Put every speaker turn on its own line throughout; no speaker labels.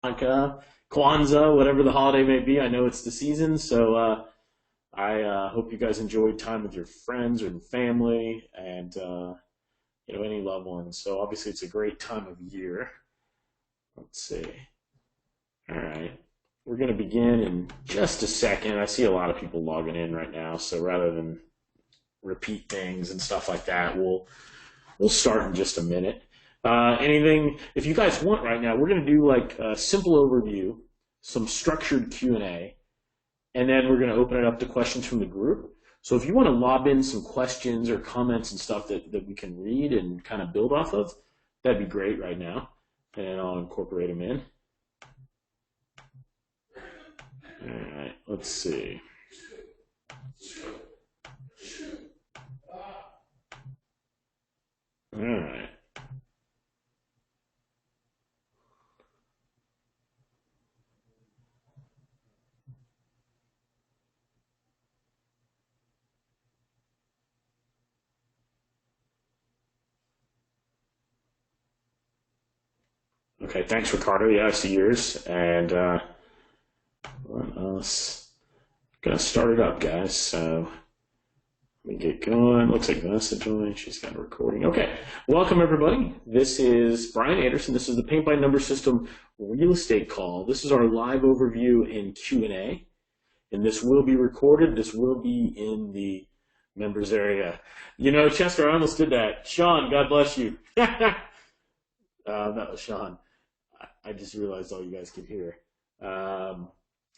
Hanukkah, Kwanzaa, whatever the holiday may be. I know it's the season, so I hope you guys enjoyed time with your friends and family and any loved ones. So obviously it's a great time of year. Let's see. All right. We're going to begin in just a second. I see a lot of people logging in right now, so rather than repeat things and stuff like that, we'll start in just a minute. Anything, if you guys want right now, we're going to do like a simple overview, some structured Q&A, and then we're going to open it up to questions from the group. So if you want to lob in some questions or comments and stuff that we can read and kind of build off of, that'd be great right now. And I'll incorporate them in. All right, let's see. All right. Okay, thanks, Ricardo. Yeah, I see yours. And let us gonna start it up, guys. So let me get going. Looks like Vanessa joined. She's got a recording. Okay, welcome everybody. This is Brian Anderson. This is the Paint by Number System real estate call. This is our live overview and Q&A, and this will be recorded. This will be in the members area. You know, Chester, I almost did that. Sean, God bless you. That was Sean. I just realized all you guys could hear.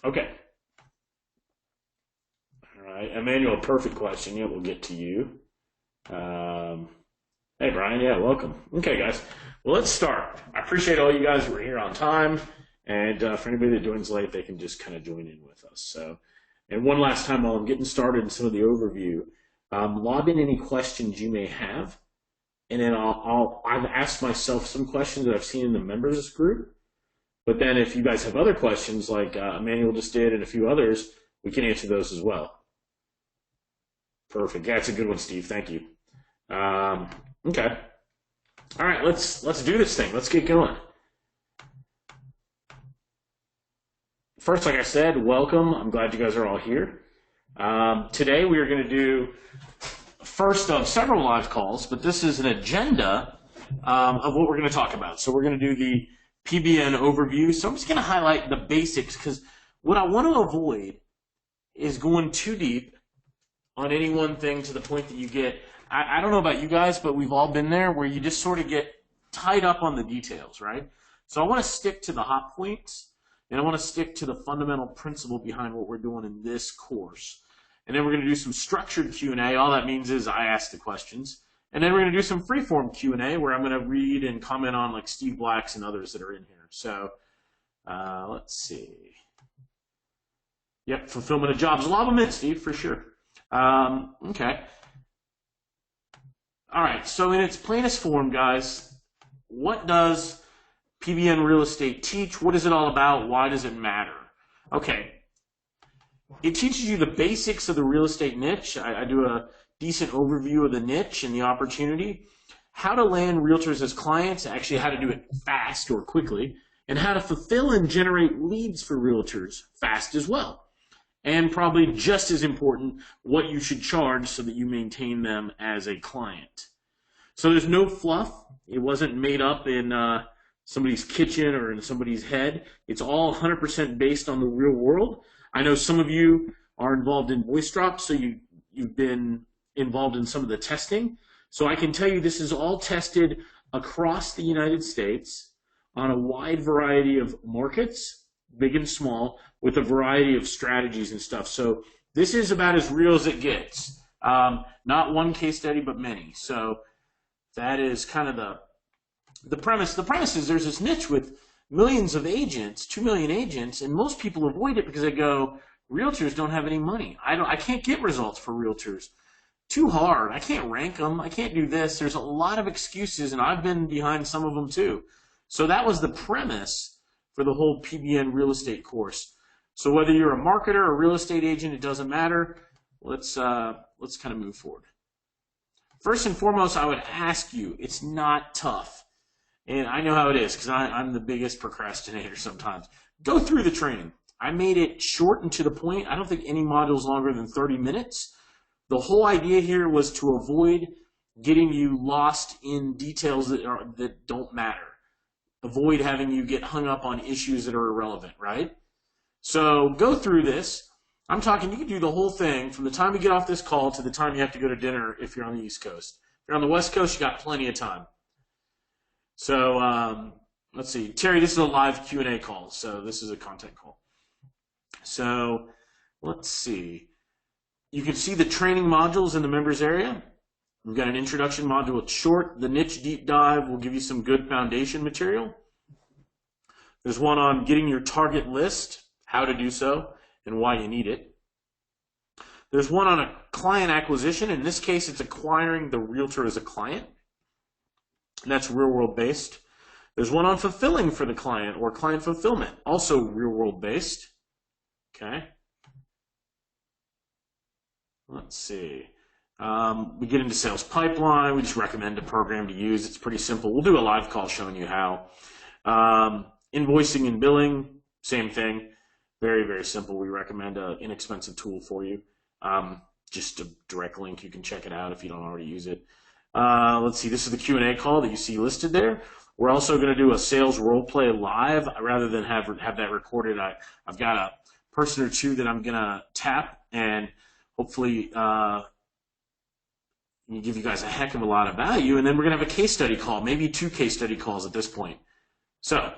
Okay. All right. Emmanuel, perfect question. Yeah, we'll get to you. Hey, Brian. Yeah, welcome. Okay, guys. Well, let's start. I appreciate all you guys who were here on time. And for anybody that joins late, they can just kind of join in with us. So, and one last time while I'm getting started in some of the overview, lob in any questions you may have. And then I've asked myself some questions that I've seen in the members group. But then if you guys have other questions like Emmanuel just did and a few others, we can answer those as well. Perfect. Yeah, that's a good one, Steve. Thank you. Okay. All right, let's do this thing. Let's get going. First, like I said, welcome. I'm glad you guys are all here. Today we are going to do first of several live calls, but this is an agenda of what we're going to talk about. So we're going to do the PBN overview. So I'm just going to highlight the basics because what I want to avoid is going too deep on any one thing to the point that you get, I don't know about you guys, but we've all been there where you just sort of get tied up on the details, right? So I want to stick to the hot points and I want to stick to the fundamental principle behind what we're doing in this course. And then we're going to do some structured Q&A. All that means is I ask the questions. And then we're going to do some free-form Q&A where I'm going to read and comment on like Steve Black's and others that are in here. So let's see. Yep, fulfillment of jobs. A lot of them in, Steve, for sure. Okay. All right, so in its plainest form, guys, what does PBN real estate teach? What is it all about? Why does it matter? Okay. It teaches you the basics of the real estate niche. I do a decent overview of the niche and the opportunity, how to land realtors as clients, actually how to do it fast or quickly, and how to fulfill and generate leads for realtors fast as well. And probably just as important, what you should charge so that you maintain them as a client. So there's no fluff. It wasn't made up in somebody's kitchen or in somebody's head. It's all 100% based on the real world. I know some of you are involved in voice drops, so you've been involved in some of the testing. So I can tell you this is all tested across the United States on a wide variety of markets, big and small, with a variety of strategies and stuff. So this is about as real as it gets. Not one case study, but many. So that is kind of the premise. The premise is there's this niche with millions of agents, 2 million agents, and most people avoid it because they go, realtors don't have any money. I can't get results for realtors. Too hard. I can't rank them. I can't do this. There's a lot of excuses, and I've been behind some of them too. So that was the premise for the whole PBN real estate course. So whether you're a marketer or a real estate agent, it doesn't matter. Let's kind of move forward. First and foremost, I would ask you, it's not tough. And I know how it is because I'm the biggest procrastinator sometimes. Go through the training. I made it short and to the point. I don't think any module is longer than 30 minutes. The whole idea here was to avoid getting you lost in details that don't matter. Avoid having you get hung up on issues that are irrelevant, right? So go through this. I'm talking, you can do the whole thing from the time you get off this call to the time you have to go to dinner if you're on the East Coast. If you're on the West Coast, you got plenty of time. So let's see. Terry, this is a live Q&A call, so this is a content call. So let's see. You can see the training modules in the members area. We've got an introduction module. It's short. The niche deep dive will give you some good foundation material. There's one on getting your target list, how to do so, and why you need it. There's one on a client acquisition. In this case, it's acquiring the realtor as a client. And that's real-world based. There's one on fulfilling for the client or client fulfillment, also real-world based. Okay. Let's see. We get into sales pipeline. We just recommend a program to use. It's pretty simple. We'll do a live call showing you how. Invoicing and billing, same thing. Very, very simple. We recommend an inexpensive tool for you. Just a direct link. You can check it out if you don't already use it. Let's see. This is the Q&A call that you see listed there. We're also going to do a sales role play live rather than have that recorded. I've got a person or two that I'm going to tap and hopefully give you guys a heck of a lot of value, and then we're going to have a case study call, maybe 2 case study calls at this point. So,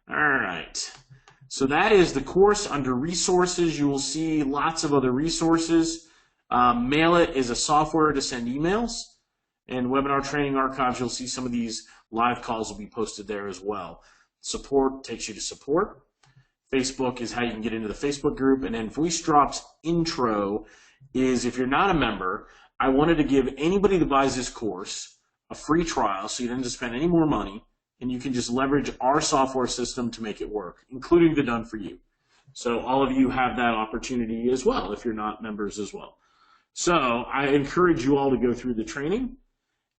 all right. So that is the course. Under resources, you will see lots of other resources. Mail It is a software to send emails, and webinar training archives, you'll see some of these live calls will be posted there as well. Support takes you to support. Facebook is how you can get into the Facebook group, and then Voice Drops intro is if you're not a member, I wanted to give anybody that buys this course a free trial so you don't have to spend any more money, and you can just leverage our software system to make it work, including the Done For You. So all of you have that opportunity as well if you're not members as well. So I encourage you all to go through the training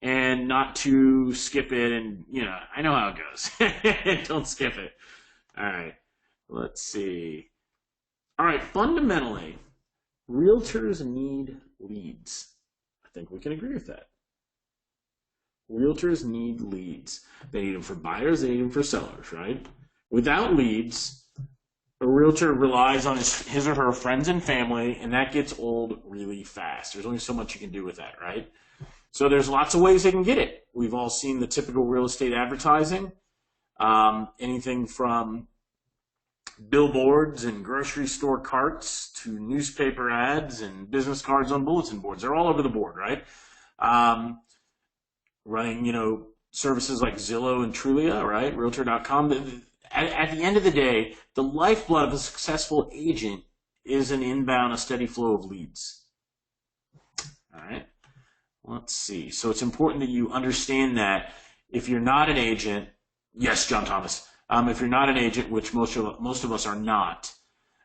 and not to skip it, and I know how it goes. Don't skip it. All right, let's see. All right, fundamentally, realtors need leads. I think we can agree with that. Realtors need leads. They need them for buyers, they need them for sellers, right? Without leads, a realtor relies on his or her friends and family, and that gets old really fast. There's only so much you can do with that, right? So there's lots of ways they can get it. We've all seen the typical real estate advertising, anything from billboards and grocery store carts to newspaper ads and business cards on bulletin boards. They're all over the board, right? Running, services like Zillow and Trulia, right? Realtor.com. At the end of the day, the lifeblood of a successful agent is an inbound, a steady flow of leads. All right. Let's see. So it's important that you understand that if you're not an agent, yes, John Thomas, if you're not an agent, which most of us are not,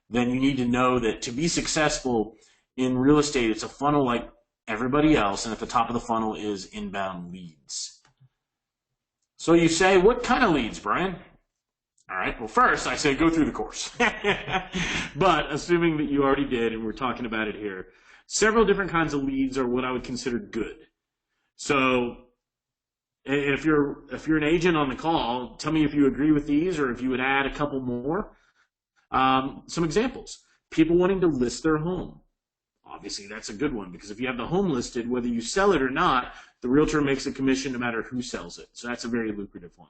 then you need to know that to be successful in real estate, it's a funnel like everybody else, and at the top of the funnel is inbound leads. So you say, what kind of leads, Brian? All right, well, first I say go through the course. But assuming that you already did, and we're talking about it here, several different kinds of leads are what I would consider good. So if you're an agent on the call, tell me if you agree with these or if you would add a couple more. Some examples. People wanting to list their home. Obviously, that's a good one because if you have the home listed, whether you sell it or not, the realtor makes a commission no matter who sells it. So that's a very lucrative one.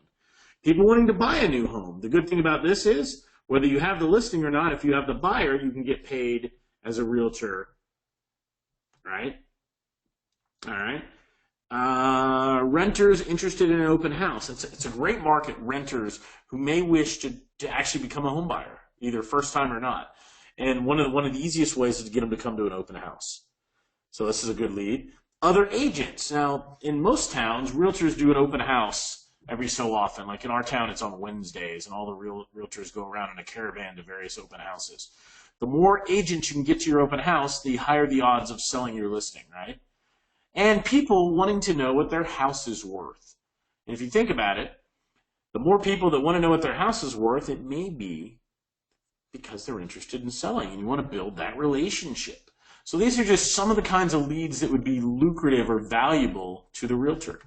People wanting to buy a new home. The good thing about this is whether you have the listing or not, if you have the buyer, you can get paid as a realtor, right? All right. Renters interested in an open house. It's a great market, renters who may wish to actually become a home buyer, either first time or not. And one of the easiest ways is to get them to come to an open house. So this is a good lead. Other agents. Now, in most towns, realtors do an open house every so often. Like in our town, it's on Wednesdays, and all the realtors go around in a caravan to various open houses. The more agents you can get to your open house, the higher the odds of selling your listing, right? And people wanting to know what their house is worth. And if you think about it, The more people that want to know what their house is worth, it may be because they're interested in selling, and you want to build that relationship. So these are just some of the kinds of leads that would be lucrative or valuable to the realtor.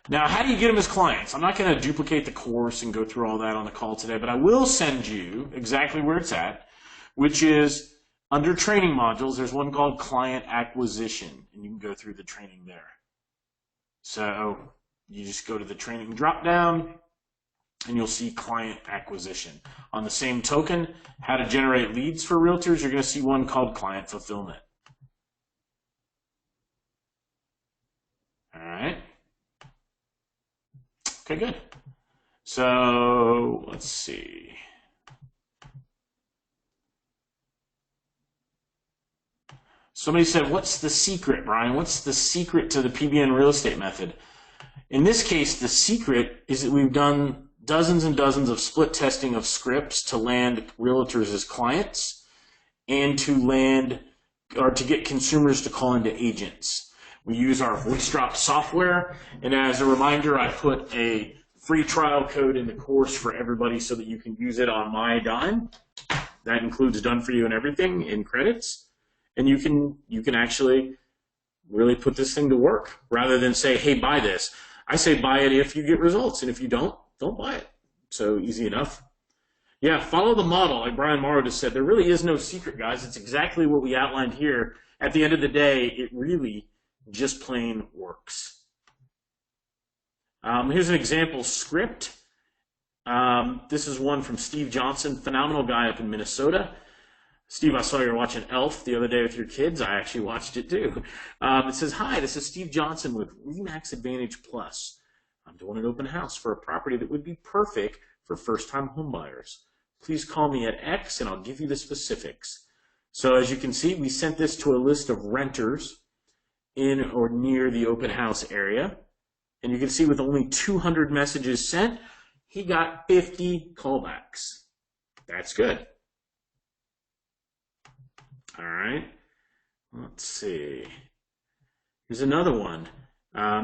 Now, how do you get them as clients? I'm not going to duplicate the course and go through all that on the call today, but I will send you exactly where it's at, which is under training modules. There's one called client acquisition, and you can go through the training there. So you just go to the training drop down, and you'll see client acquisition. On the same token, how to generate leads for realtors, you're going to see one called client fulfillment. All right. Okay, good. So let's see. Somebody said, what's the secret, Brian? What's the secret to the PBN real estate method? In this case, the secret is that we've done dozens and dozens of split testing of scripts to land realtors as clients and to land or to get consumers to call into agents. We use our voice drop software, and as a reminder, I put a free trial code in the course for everybody so that you can use it on my dime. That includes done for you and everything in credits, and you can actually really put this thing to work rather than say, hey, buy this. I say buy it if you get results, and if you don't buy it. So easy enough. Yeah, follow the model, like Brian Morrow just said. There really is no secret, guys. It's exactly what we outlined here. At the end of the day, it really just plain works. Here's an example script. This is one from Steve Johnson, phenomenal guy up in Minnesota. Steve, I saw you were watching Elf the other day with your kids. I actually watched it too. It says, hi, this is Steve Johnson with RE/MAX Advantage Plus. I'm doing an open house for a property that would be perfect for first-time home buyers. Please call me at X and I'll give you the specifics. So as you can see, we sent this to a list of renters in or near the open house area. And you can see with only 200 messages sent, he got 50 callbacks. That's good. All right. Let's see. Here's another one.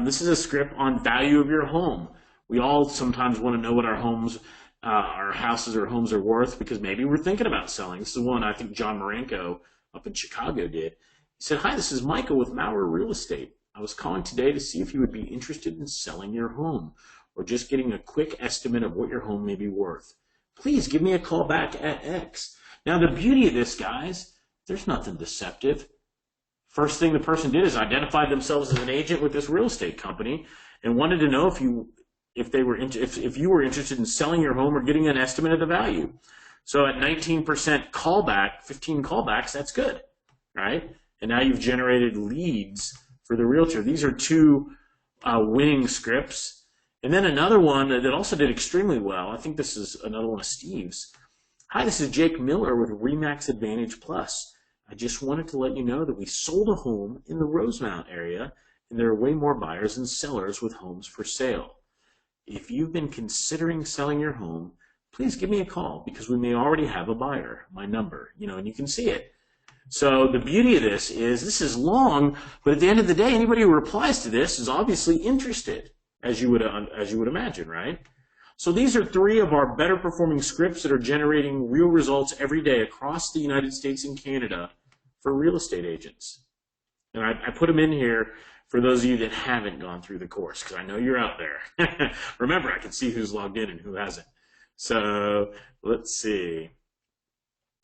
This is a script on value of your home. We all sometimes want to know what our homes, our houses or homes are worth because maybe we're thinking about selling. This is one I think John Marenko up in Chicago did. He said, hi, this is Michael with Maurer Real Estate. I was calling today to see if you would be interested in selling your home or just getting a quick estimate of what your home may be worth. Please give me a call back at X. Now, the beauty of this, guys, there's nothing deceptive. First thing the person did is identify themselves as an agent with this real estate company and wanted to know if you were interested in selling your home or getting an estimate of the value. So at 19% callback, 15 callbacks, that's good, right? And now you've generated leads for the realtor. These are two winning scripts. And then another one that also did extremely well, I think this is another one of Steve's. Hi, this is Jake Miller with RE/MAX Advantage Plus. I just wanted to let you know that we sold a home in the Rosemount area, and there are way more buyers than sellers with homes for sale. If you've been considering selling your home, please give me a call because we may already have a buyer. My number, and you can see it. So the beauty of this is long, but at the end of the day, anybody who replies to this is obviously interested, as you would imagine, right? So these are three of our better performing scripts that are generating real results every day across the United States and Canada for real estate agents. And I put them in here for those of you that haven't gone through the course, because I know you're out there. Remember, I can see who's logged in and who hasn't. So let's see.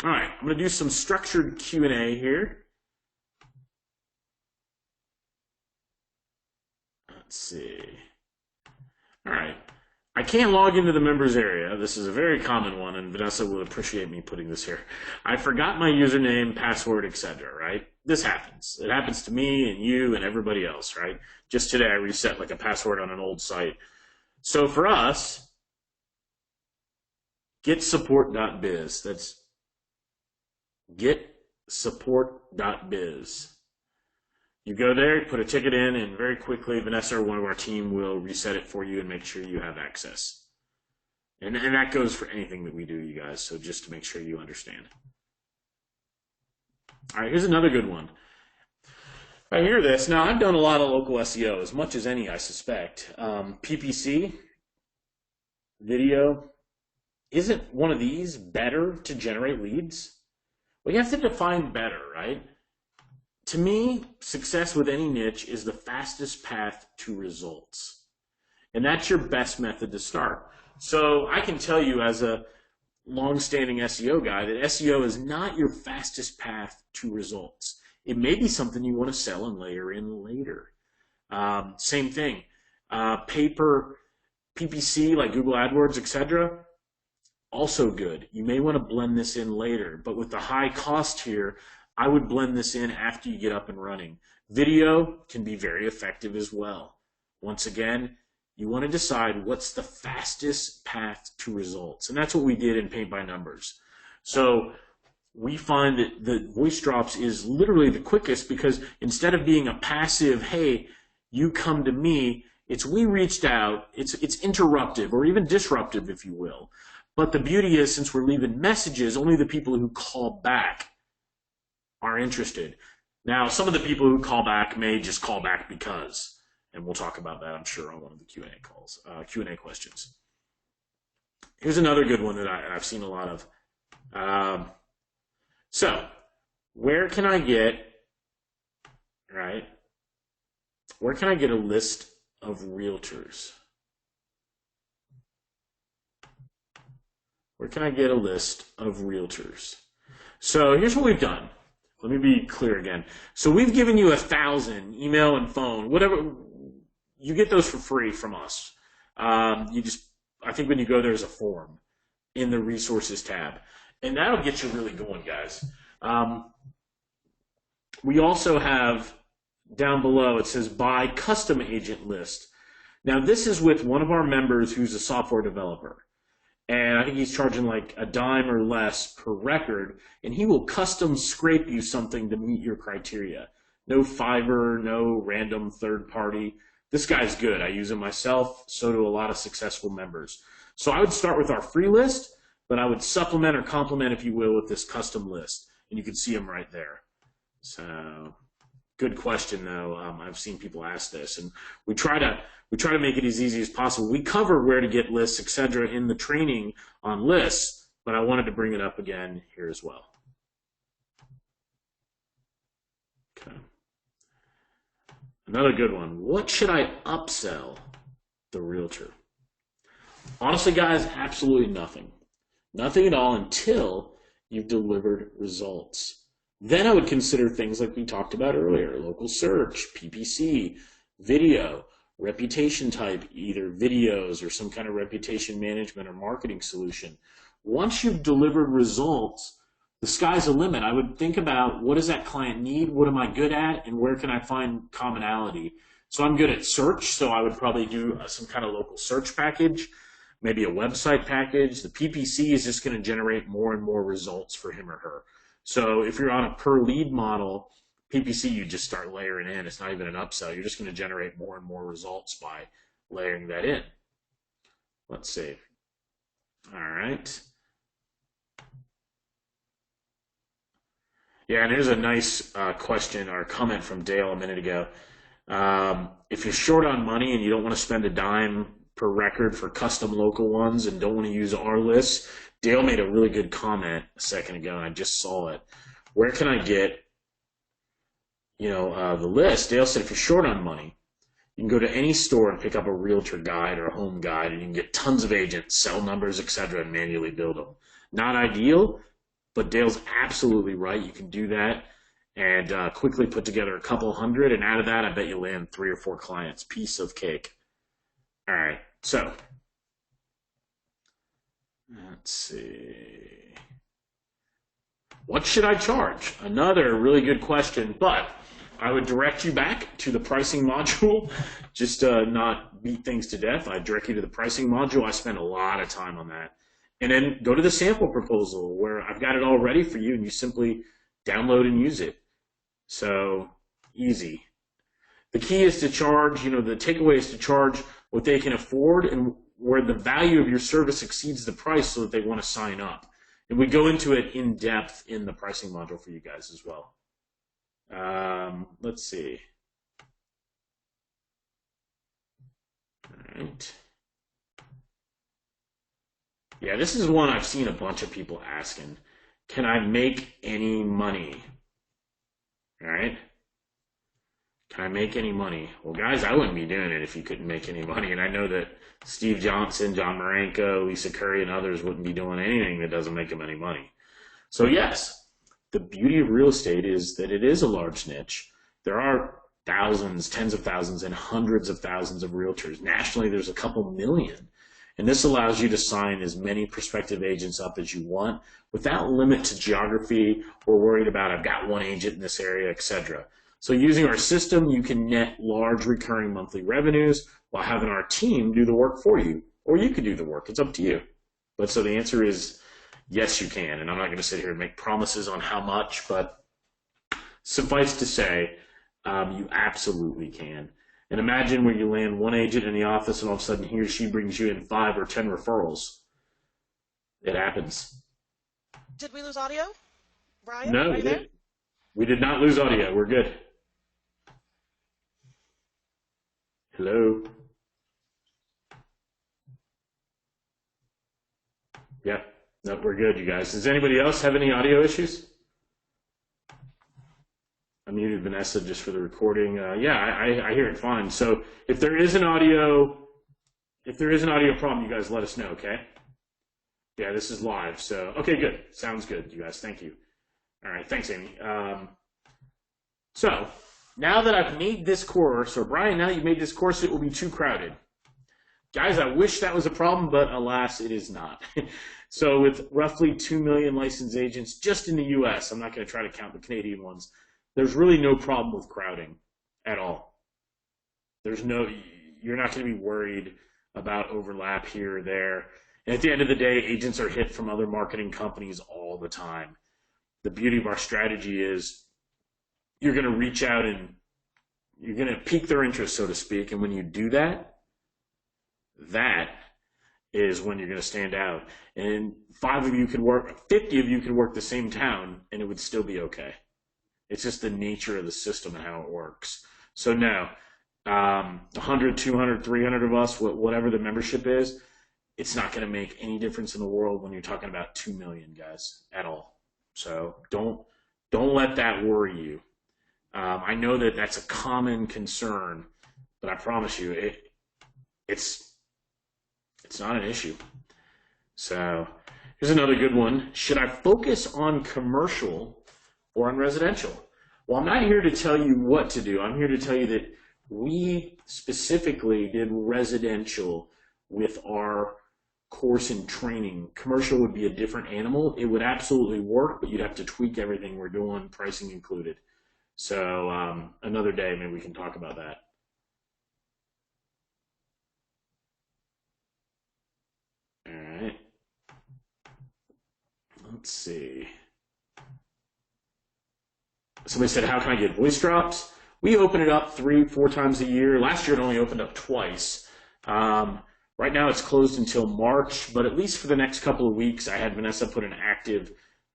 All right, I'm going to do some structured Q&A here. Let's see. All right. I can't log into the members area. This is a very common one, and Vanessa will appreciate me putting this here. I forgot my username, password, etc., right? This happens. It happens to me and you and everybody else, right? Just today I reset like a password on an old site. So for us, getsupport.biz. That's getsupport.biz. You go there, put a ticket in, and very quickly, Vanessa or one of our team will reset it for you and make sure you have access. And that goes for anything that we do, you guys, so just to make sure you understand. All right, here's another good one. I hear this. Now, I've done a lot of local SEO, as much as any, I suspect. PPC, video, isn't one of these better to generate leads? Well, you have to define better, right? To me, success with any niche is the fastest path to results. And that's your best method to start. So I can tell you as a long-standing SEO guy that SEO is not your fastest path to results. It may be something you want to sell and layer in later. Same thing. Paper, PPC like Google AdWords, etc., also good. You may want to blend this in later, but with the high cost here, I would blend this in after you get up and running. Video can be very effective as well. Once again, you want to decide what's the fastest path to results, and that's what we did in Paint by Numbers. So we find that the voice drops is literally the quickest because instead of being a passive, hey, you come to me, it's we reached out, it's interruptive or even disruptive, if you will. But the beauty is, since we're leaving messages, only the people who call back are interested. Now, some of the people who call back may just call back because, and we'll talk about that, I'm sure, on one of the Q&A calls, Q&A questions. Here's another good one that I've seen a lot of. So, where can I get, right? Where can I get a list of realtors? Where can I get a list of realtors? So here's what we've done. Let me be clear again. So we've given you 1,000 email and phone, whatever. You get those for free from us. I think when you go, there's a form in the resources tab, and that'll get you really going, guys. We also have down below, it says buy custom agent list. Now this is with one of our members who's a software developer. And I think he's charging like a dime or less per record, and he will custom scrape you something to meet your criteria. No Fiverr, no random third party. This guy's good. I use him myself, so do a lot of successful members. So I would start with our free list, but I would supplement or complement, if you will, with this custom list. And you can see them right there. So good question, though. I've seen people ask this, and we try to make it as easy as possible. We cover where to get lists, etc., in the training on lists, but I wanted to bring it up again here as well. Okay. Another good one. What should I upsell the realtor? Honestly, guys, absolutely nothing. Nothing at all until you've delivered results. Then I would consider things like we talked about earlier, local search, PPC, video, reputation type, either videos or some kind of reputation management or marketing solution. Once you've delivered results, the sky's the limit. I would think about what does that client need, what am I good at, and where can I find commonality. So I'm good at search, so I would probably do some kind of local search package, maybe a website package. The PPC is just going to generate more and more results for him or her. So if you're on a per lead model, PPC, you just start layering in. It's not even an upsell. You're just going to generate more and more results by layering that in. Let's see. All right. Yeah, and here's a nice question or comment from Dale a minute ago. If you're short on money and you don't want to spend a dime per record for custom local ones and don't want to use our list, Dale made a really good comment a second ago, and I just saw it. Where can I get, the list? Dale said if you're short on money, you can go to any store and pick up a realtor guide or a home guide, and you can get tons of agents, cell numbers, etc., and manually build them. Not ideal, but Dale's absolutely right. You can do that and quickly put together a couple hundred, and out of that, I bet you land 3 or 4 clients. Piece of cake. All right, so let's see. What should I charge? Another really good question, but I would direct you back to the pricing module, just to not beat things to death. I direct you to the pricing module. I spend a lot of time on that. And then go to the sample proposal where I've got it all ready for you and you simply download and use it. So easy. The key is to charge, the takeaway is to charge what they can afford and where the value of your service exceeds the price so that they want to sign up. And we go into it in depth in the pricing module for you guys as well. Let's see. All right. Yeah, this is one I've seen a bunch of people asking. Can I make any money? All right. Can I make any money? Well, guys, I wouldn't be doing it if you couldn't make any money. And I know that Steve Johnson, John Marenko, Lisa Curry, and others wouldn't be doing anything that doesn't make them any money. So yes, the beauty of real estate is that it is a large niche. There are thousands, tens of thousands, and hundreds of thousands of realtors. Nationally, there's a couple million. And this allows you to sign as many prospective agents up as you want without limit to geography or worried about, I've got one agent in this area, etc. So using our system, you can net large recurring monthly revenues while having our team do the work for you. Or you can do the work. It's up to you. But so the answer is yes, you can. And I'm not going to sit here and make promises on how much, but suffice to say, you absolutely can. And imagine when you land one agent in the office and all of a sudden he or she brings you in 5 or 10 referrals. It happens.
Did we lose audio, Brian?
No, we didn't. We did not lose audio. We're good. Hello? Yep. No, we're good, you guys. Does anybody else have any audio issues? I muted Vanessa just for the recording. Yeah, I hear it fine. So if there is an audio problem, you guys let us know, okay? Yeah, this is live. So okay, good. Sounds good, you guys. Thank you. All right, thanks, Amy. So now that I've made this course, or Brian, now that you've made this course, it will be too crowded. Guys, I wish that was a problem, but alas, it is not. So with roughly 2 million licensed agents just in the US, I'm not going to try to count the Canadian ones, there's really no problem with crowding at all. You're not going to be worried about overlap here or there. And at the end of the day, agents are hit from other marketing companies all the time. The beauty of our strategy is you're going to reach out and you're going to pique their interest, so to speak. And when you do that, that is when you're going to stand out. And 5 of you could work, 50 of you could work the same town and it would still be okay. It's just the nature of the system and how it works. So now, 100, 200, 300 of us, whatever the membership is, it's not going to make any difference in the world when you're talking about 2 million guys at all. So don't let that worry you. I know that that's a common concern, but I promise you, it's not an issue. So here's another good one. Should I focus on commercial or on residential? Well, I'm not here to tell you what to do. I'm here to tell you that we specifically did residential with our course and training. Commercial would be a different animal. It would absolutely work, but you'd have to tweak everything we're doing, pricing included. So another day, maybe we can talk about that. All right. Let's see. Somebody said, how can I get voice drops? We open it up 3-4 times a year. Last year it only opened up twice. Right now it's closed until March, but at least for the next couple of weeks, I had Vanessa put an active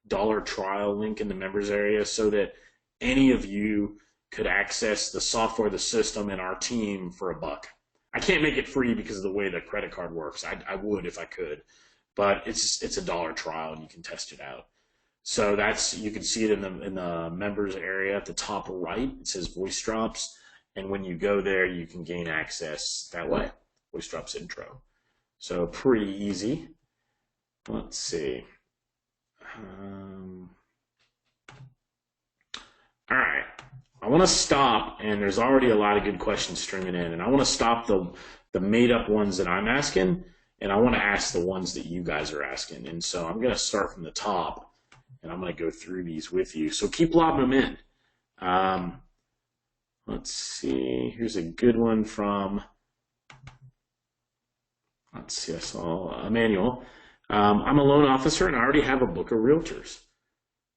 $1 trial link in the members area so that any of you could access the software, the system, and our team for $1. I can't make it free because of the way the credit card works. I would if I could, but it's a $1 trial and you can test it out. So you can see it in the members area at the top right. It says voice drops, and when you go there, you can gain access that way. Voice drops intro. So pretty easy. Let's see. All right. I want to stop, and there's already a lot of good questions streaming in, and I want to stop the made-up ones that I'm asking, and I want to ask the ones that you guys are asking. And so I'm going to start from the top, and I'm going to go through these with you. So keep lobbing them in. Let's see. Here's a good one from, let's see, I saw Emmanuel. I'm a loan officer, and I already have a book of realtors.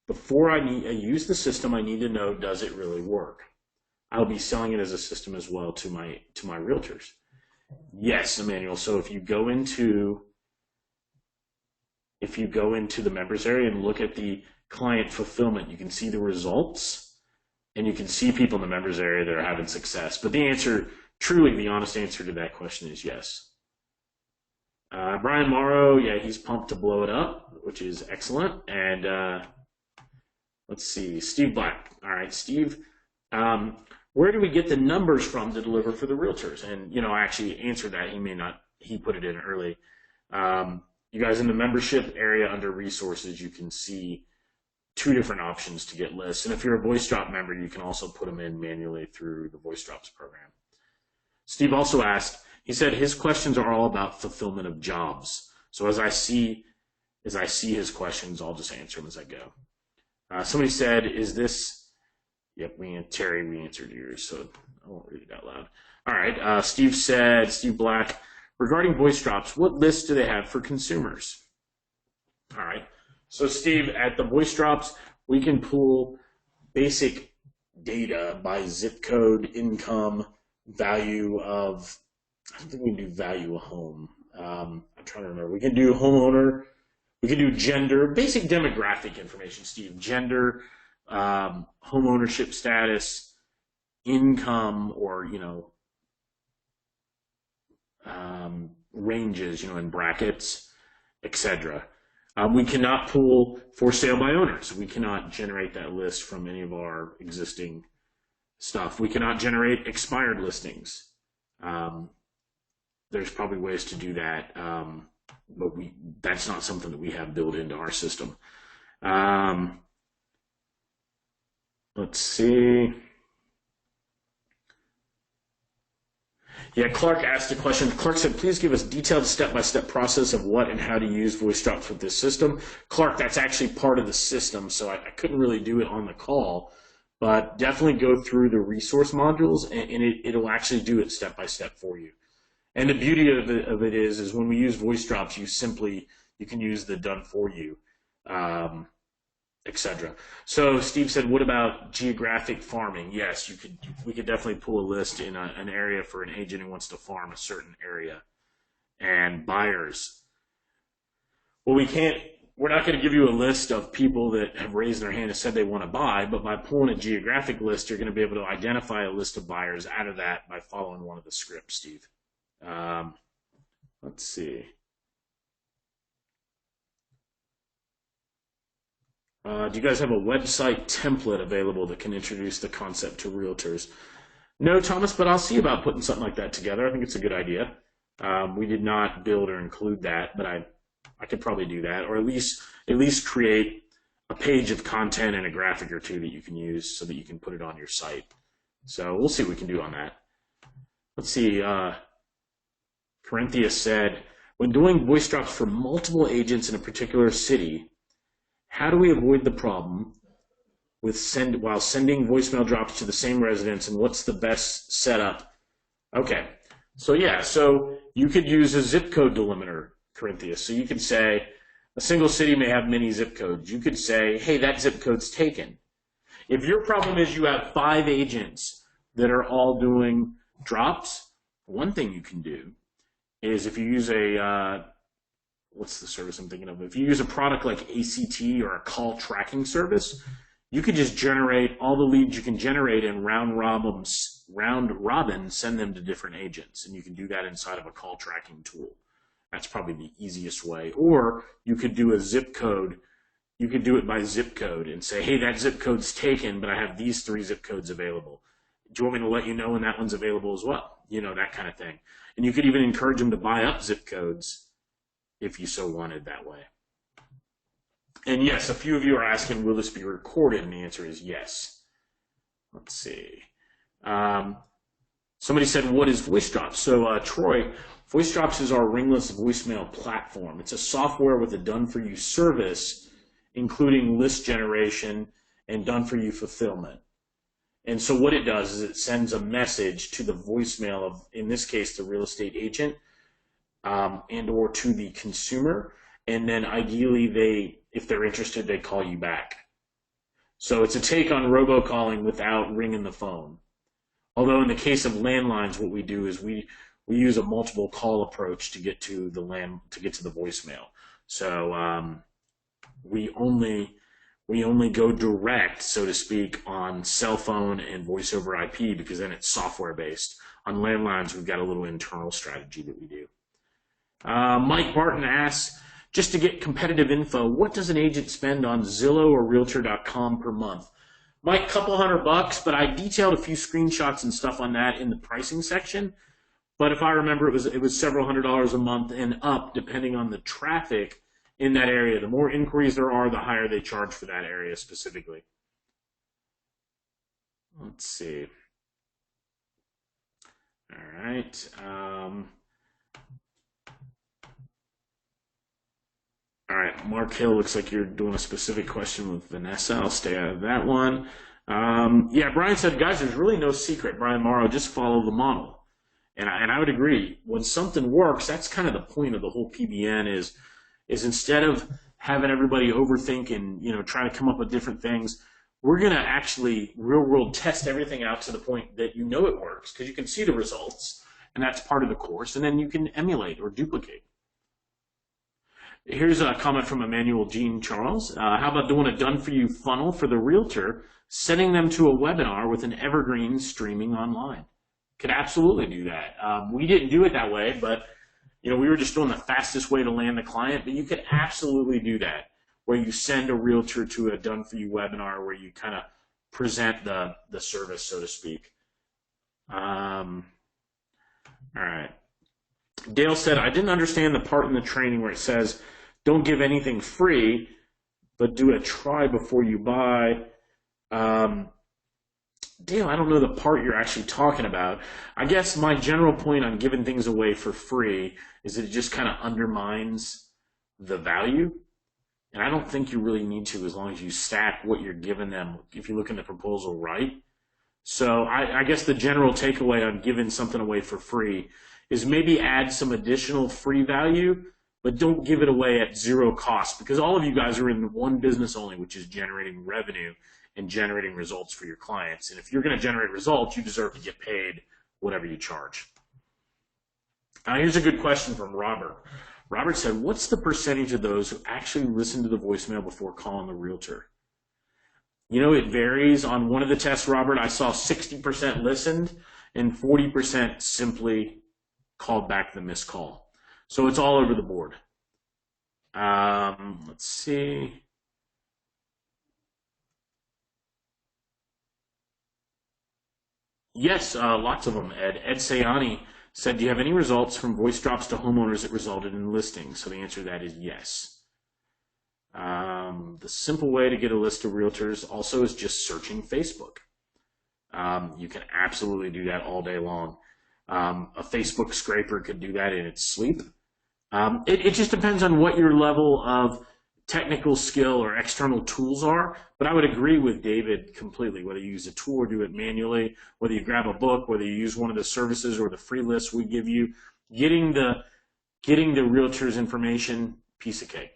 Before I use the system, I need to know, does it really work? I'll be selling it as a system as well to my realtors. Yes, Emmanuel. So if you go into the members area and look at the client fulfillment, you can see the results. and you can see people in the members area that are having success. But the answer, truly the honest answer to that question is yes. Brian Morrow, yeah, he's pumped to blow it up, which is excellent. And let's see, Steve Black. All right, Steve, where do we get the numbers from to deliver for the realtors? And, you know, I actually answered that. He put it in early. You guys in the membership area under resources, you can see 2 different options to get lists. And if you're a VoiceDrop member, you can also put them in manually through the VoiceDrops program. Steve also asked, he said his questions are all about fulfillment of jobs. So as I see his questions, I'll just answer them as I go. Somebody said, is this, yep, Terry, we answered yours, so I won't read it out loud. All right, Steve said, Steve Black, regarding VoiceDrops, what lists do they have for consumers? All right, so Steve, at the VoiceDrops, we can pull basic data by zip code, income, value of, I don't think we can do value of home. I'm trying to remember. We can do homeowner, we can do gender, basic demographic information, Steve, gender, home ownership status, income, or, you know, ranges, you know, in brackets, etc. We cannot pull for sale by owners. We cannot generate that list from any of our existing stuff. We cannot generate expired listings. There's probably ways to do that, but that's not something that we have built into our system. Let's see. Yeah, Clark asked a question. Clark said, please give us detailed step-by-step process of what and how to use VoiceDrops with this system. Clark, that's actually part of the system, so I couldn't really do it on the call, but definitely go through the resource modules, and it'll actually do it step-by-step for you. And the beauty of it is when we use VoiceDrops, you can use the done for you, etc. So Steve said, what about geographic farming? Yes, we could definitely pull a list in an area for an agent who wants to farm a certain area. And buyers. Well, we're not going to give you a list of people that have raised their hand and said they want to buy, but by pulling a geographic list, you're going to be able to identify a list of buyers out of that by following one of the scripts, Steve. Let's see. Do you guys have a website template available that can introduce the concept to realtors? No, Thomas, but I'll see about putting something like that together. I think it's a good idea. We did not build or include that, but I could probably do that, or at least create a page of content and a graphic or 2 that you can use so that you can put it on your site. So we'll see what we can do on that. Let's see. Corinthia said, when doing VoiceDrops for multiple agents in a particular city, how do we avoid the problem with while sending voicemail drops to the same residents, and what's the best setup? Okay, so yeah, so you could use a zip code delimiter, Corinthia. So you could say a single city may have many zip codes. You could say, hey, that zip code's taken. If your problem is you have 5 agents that are all doing drops, one thing you can do is if you use what's the service I'm thinking of? If you use a product like ACT or a call tracking service, you could just generate all the leads you can generate and round robin send them to different agents. And you can do that inside of a call tracking tool. That's probably the easiest way. Or you could do a zip code. You could do it by zip code and say, hey, that zip code's taken, but I have these 3 zip codes available. Do you want me to let you know when that one's available as well? You know, that kind of thing. And you could even encourage them to buy up zip codes if you so wanted that way. And yes, a few of you are asking, will this be recorded? And the answer is yes. Let's see. Somebody said, what is VoiceDrops? So Troy, VoiceDrops is our ringless voicemail platform. It's a software with a done-for-you service, including list generation and done-for-you fulfillment. And so what it does is it sends a message to the voicemail of, in this case, the real estate agent, and or to the consumer, and then ideally if they're interested, they call you back. So it's a take on robocalling without ringing the phone. Although in the case of landlines, what we do is we use a multiple call approach to get to the voicemail. So we we only go direct, so to speak, on cell phone and voice over IP because then it's software based. On landlines, we've got a little internal strategy that we do. Mike Barton asks, just to get competitive info, what does an agent spend on Zillow or Realtor.com per month? Mike, couple $100, but I detailed a few screenshots and stuff on that in the pricing section. But if I remember, it was several $100s a month and up, depending on the traffic in that area. The more inquiries there are, the higher they charge for that area specifically. Let's see. All right. All right, Mark Hill, looks like you're doing a specific question with Vanessa. I'll stay out of that one. Yeah, Brian said, guys, there's really no secret. Brian Morrow, just follow the model. And I would agree. When something works, that's kind of the point of the whole PBN is instead of having everybody overthink and, trying to come up with different things, we're going to actually real world test everything out to the point that it works because you can see the results, and that's part of the course, and then you can emulate or duplicate. Here's a comment from Emmanuel Jean Charles. How about doing a done-for-you funnel for the realtor, sending them to a webinar with an evergreen streaming online? Could absolutely do that. We didn't do it that way, but we were just doing the fastest way to land the client. But you could absolutely do that, where you send a realtor to a done-for-you webinar where you kind of present the service, so to speak. All right. Dale said, I didn't understand the part in the training where it says, don't give anything free, but do a try before you buy. Dale, I don't know the part you're actually talking about. I guess my general point on giving things away for free is that it just kind of undermines the value. And I don't think you really need to, as long as you stack what you're giving them, if you look in the proposal right. So I guess the general takeaway on giving something away for free is maybe add some additional free value, but don't give it away at zero cost, because all of you guys are in one business only, which is generating revenue and generating results for your clients. And if you're going to generate results, you deserve to get paid whatever you charge. Here's a good question from Robert. Robert said, what's the percentage of those who actually listen to the voicemail before calling the realtor? It varies. On one of the tests, Robert, I saw 60% listened and 40% simply called back the missed call. So it's all over the board. Let's see. Yes, lots of them, Ed. Ed Sayani said, do you have any results from voice drops to homeowners that resulted in listings? So the answer to that is yes. The simple way to get a list of realtors also is just searching Facebook. You can absolutely do that all day long. A Facebook scraper could do that in its sleep. It just depends on what your level of technical skill or external tools are, but I would agree with David completely, whether you use a tool or do it manually, whether you grab a book, whether you use one of the services or the free lists we give you, getting the realtor's information, piece of cake.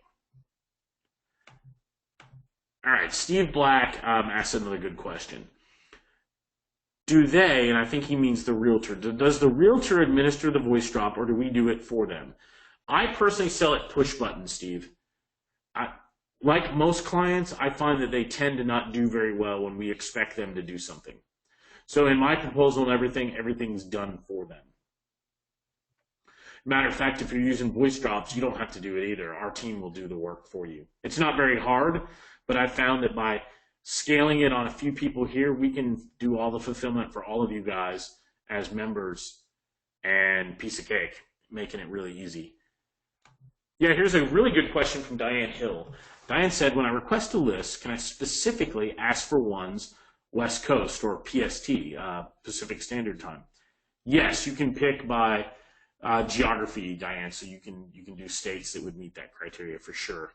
All right, Steve Black asked another good question. Do they, and I think he means the realtor, does the realtor administer the voice drop or do we do it for them? I personally sell it push button, Steve. Like most clients, I find that they tend to not do very well when we expect them to do something. So in my proposal and everything's done for them. Matter of fact, if you're using voice drops, you don't have to do it either. Our team will do the work for you. It's not very hard, but I found that by scaling it on a few people here, we can do all the fulfillment for all of you guys as members, and piece of cake, making it really easy. Yeah, here's a really good question from Diane Hill. Diane said, when I request a list, can I specifically ask for ones West Coast or PST, Pacific Standard Time? Yes, you can pick by geography, Diane, so you can do states that would meet that criteria for sure.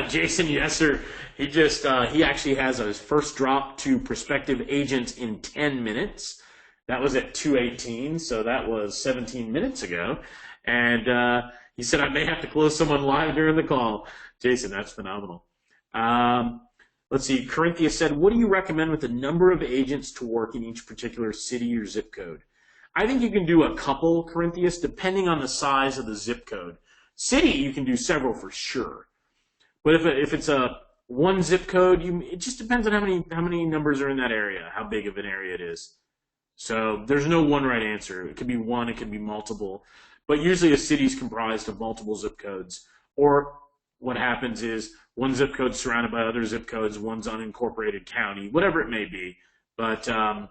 Jason Yesser, he actually has his first drop to prospective agents in 10 minutes. That was at 2:18, so that was 17 minutes ago. And he said, I may have to close someone live during the call. Jason, that's phenomenal. Let's see. Corinthia said, what do you recommend with the number of agents to work in each particular city or zip code? I think you can do a couple, Corinthia, depending on the size of the zip code. City, you can do several for sure. But if it's a one zip code, it just depends on how many numbers are in that area, how big of an area it is. So there's no one right answer. It could be one, it could be multiple. But usually a city is comprised of multiple zip codes. Or what happens is one zip code surrounded by other zip codes, one's unincorporated county, whatever it may be. But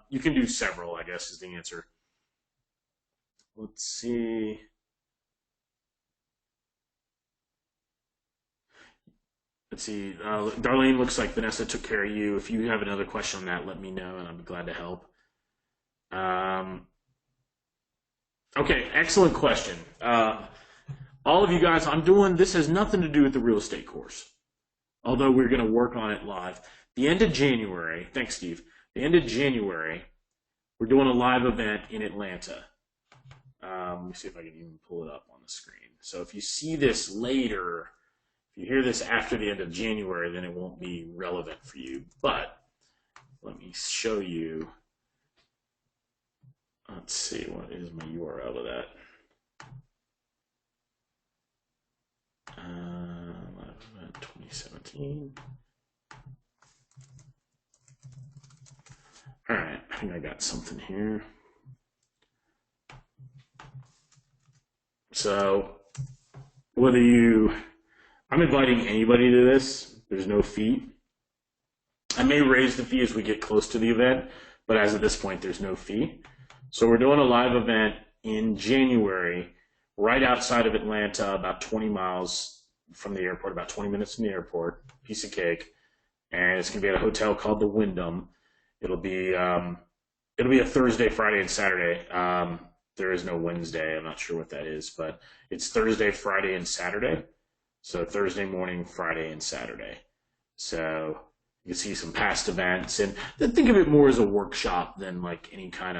you can do several, I guess, is the answer. Let's see. Let's see. Darlene, looks like Vanessa took care of you. If you have another question on that, let me know, and I'll be glad to help. Okay, excellent question. All of you guys, this has nothing to do with the real estate course, although we're going to work on it live. The end of January, thanks, Steve. The end of January, we're doing a live event in Atlanta. Let me see if I can even pull it up on the screen. So if you see this later, if you hear this after the end of January, then it won't be relevant for you. But let me show you. Let's see, what is my URL of that? 2017. All right, I think I got something here. So, I'm inviting anybody to this. There's no fee. I may raise the fee as we get close to the event, but as of this point, there's no fee. So we're doing a live event in January, right outside of Atlanta, about 20 miles from the airport, about 20 minutes from the airport, piece of cake. And it's going to be at a hotel called the Wyndham. It'll be a Thursday, Friday, and Saturday. There is no Wednesday. I'm not sure what that is, but it's Thursday, Friday, and Saturday. So Thursday morning, Friday, and Saturday. So you can see some past events, and then think of it more as a workshop than like anything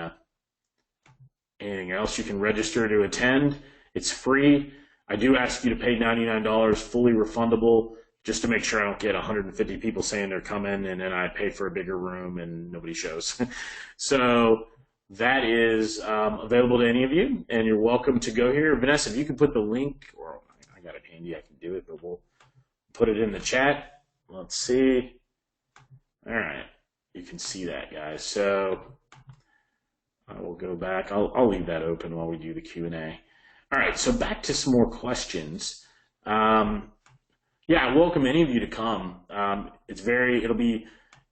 else. You can register to attend. It's free. I do ask you to pay $99, fully refundable, just to make sure I don't get 150 people saying they're coming, and then I pay for a bigger room and nobody shows. So that is available to any of you, and you're welcome to go here. Vanessa, if you can put the link, or I got it handy, I can do it, but we'll put it in the chat. Let's see. All right, you can see that, guys. So I will go back. I'll leave that open while we do the Q&A. All right, so back to some more questions. Yeah, I welcome any of you to come. It'll be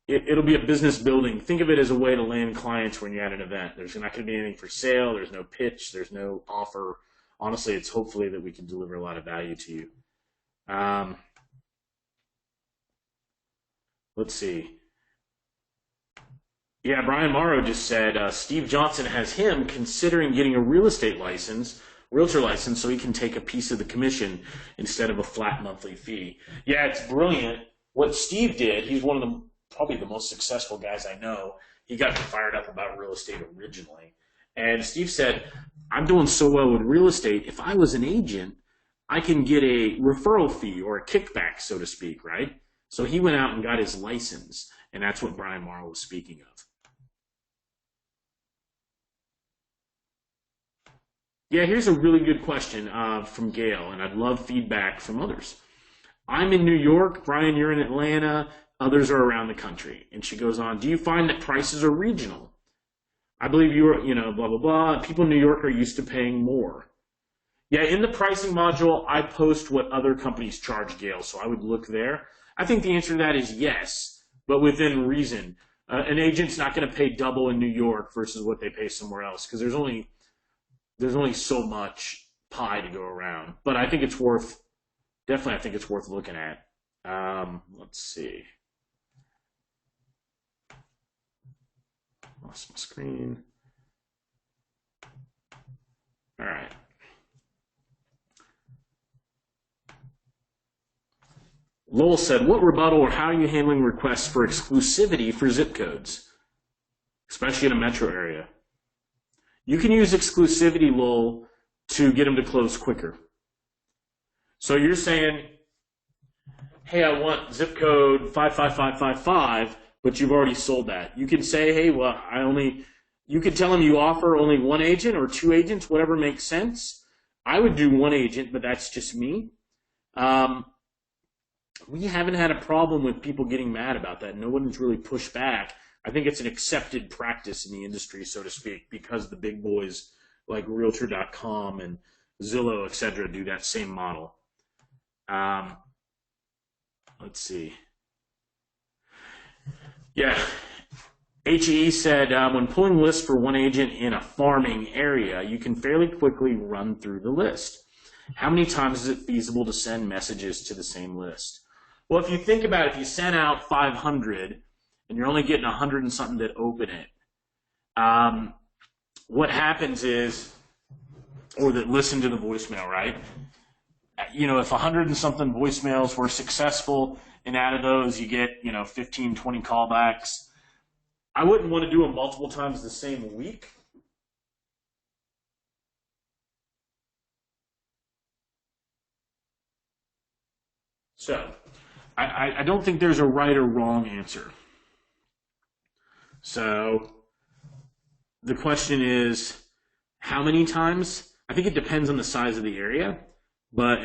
a business building. Think of it as a way to land clients when you're at an event. There's not going to be anything for sale. There's no pitch. There's no offer. Honestly, it's hopefully that we can deliver a lot of value to you. Let's see. Yeah, Brian Morrow just said Steve Johnson has him considering getting a realtor license, so he can take a piece of the commission instead of a flat monthly fee. Yeah, it's brilliant. What Steve did, he's one of probably the most successful guys I know. He got me fired up about real estate originally. And Steve said, I'm doing so well with real estate, if I was an agent, I can get a referral fee or a kickback, so to speak, right? So he went out and got his license, and that's what Brian Morrow was speaking of. Yeah, here's a really good question from Gail, and I'd love feedback from others. I'm in New York. Brian, you're in Atlanta. Others are around the country. And she goes on, do you find that prices are regional? I believe blah, blah, blah. People in New York are used to paying more. Yeah, in the pricing module, I post what other companies charge, Gail, so I would look there. I think the answer to that is yes, but within reason. An agent's not going to pay double in New York versus what they pay somewhere else, because there's only so much pie to go around. But I think it's worth looking at. Let's see. Lost my screen. All right. Lowell said, what rebuttal or how are you handling requests for exclusivity for zip codes, especially in a metro area? You can use exclusivity, Lowell, to get them to close quicker. So you're saying, hey, I want zip code 55555, but you've already sold that. You can say, hey, well, you could tell them you offer only one agent or two agents, whatever makes sense. I would do one agent, but that's just me. we haven't had a problem with people getting mad about that. No one's really pushed back. I think it's an accepted practice in the industry, so to speak, because the big boys like Realtor.com and Zillow, etc., do that same model. Let's see. Yeah. HE said, when pulling lists for one agent in a farming area, you can fairly quickly run through the list. How many times is it feasible to send messages to the same list? Well, if you think about it, if you send out 500 and you're only getting 100 and something that open it, what happens is, or that listen to the voicemail, right? You know, if 100 and something voicemails were successful, and out of those you get, 15, 20 callbacks, I wouldn't want to do them multiple times the same week. So, I don't think there's a right or wrong answer. So, the question is, how many times? I think it depends on the size of the area, but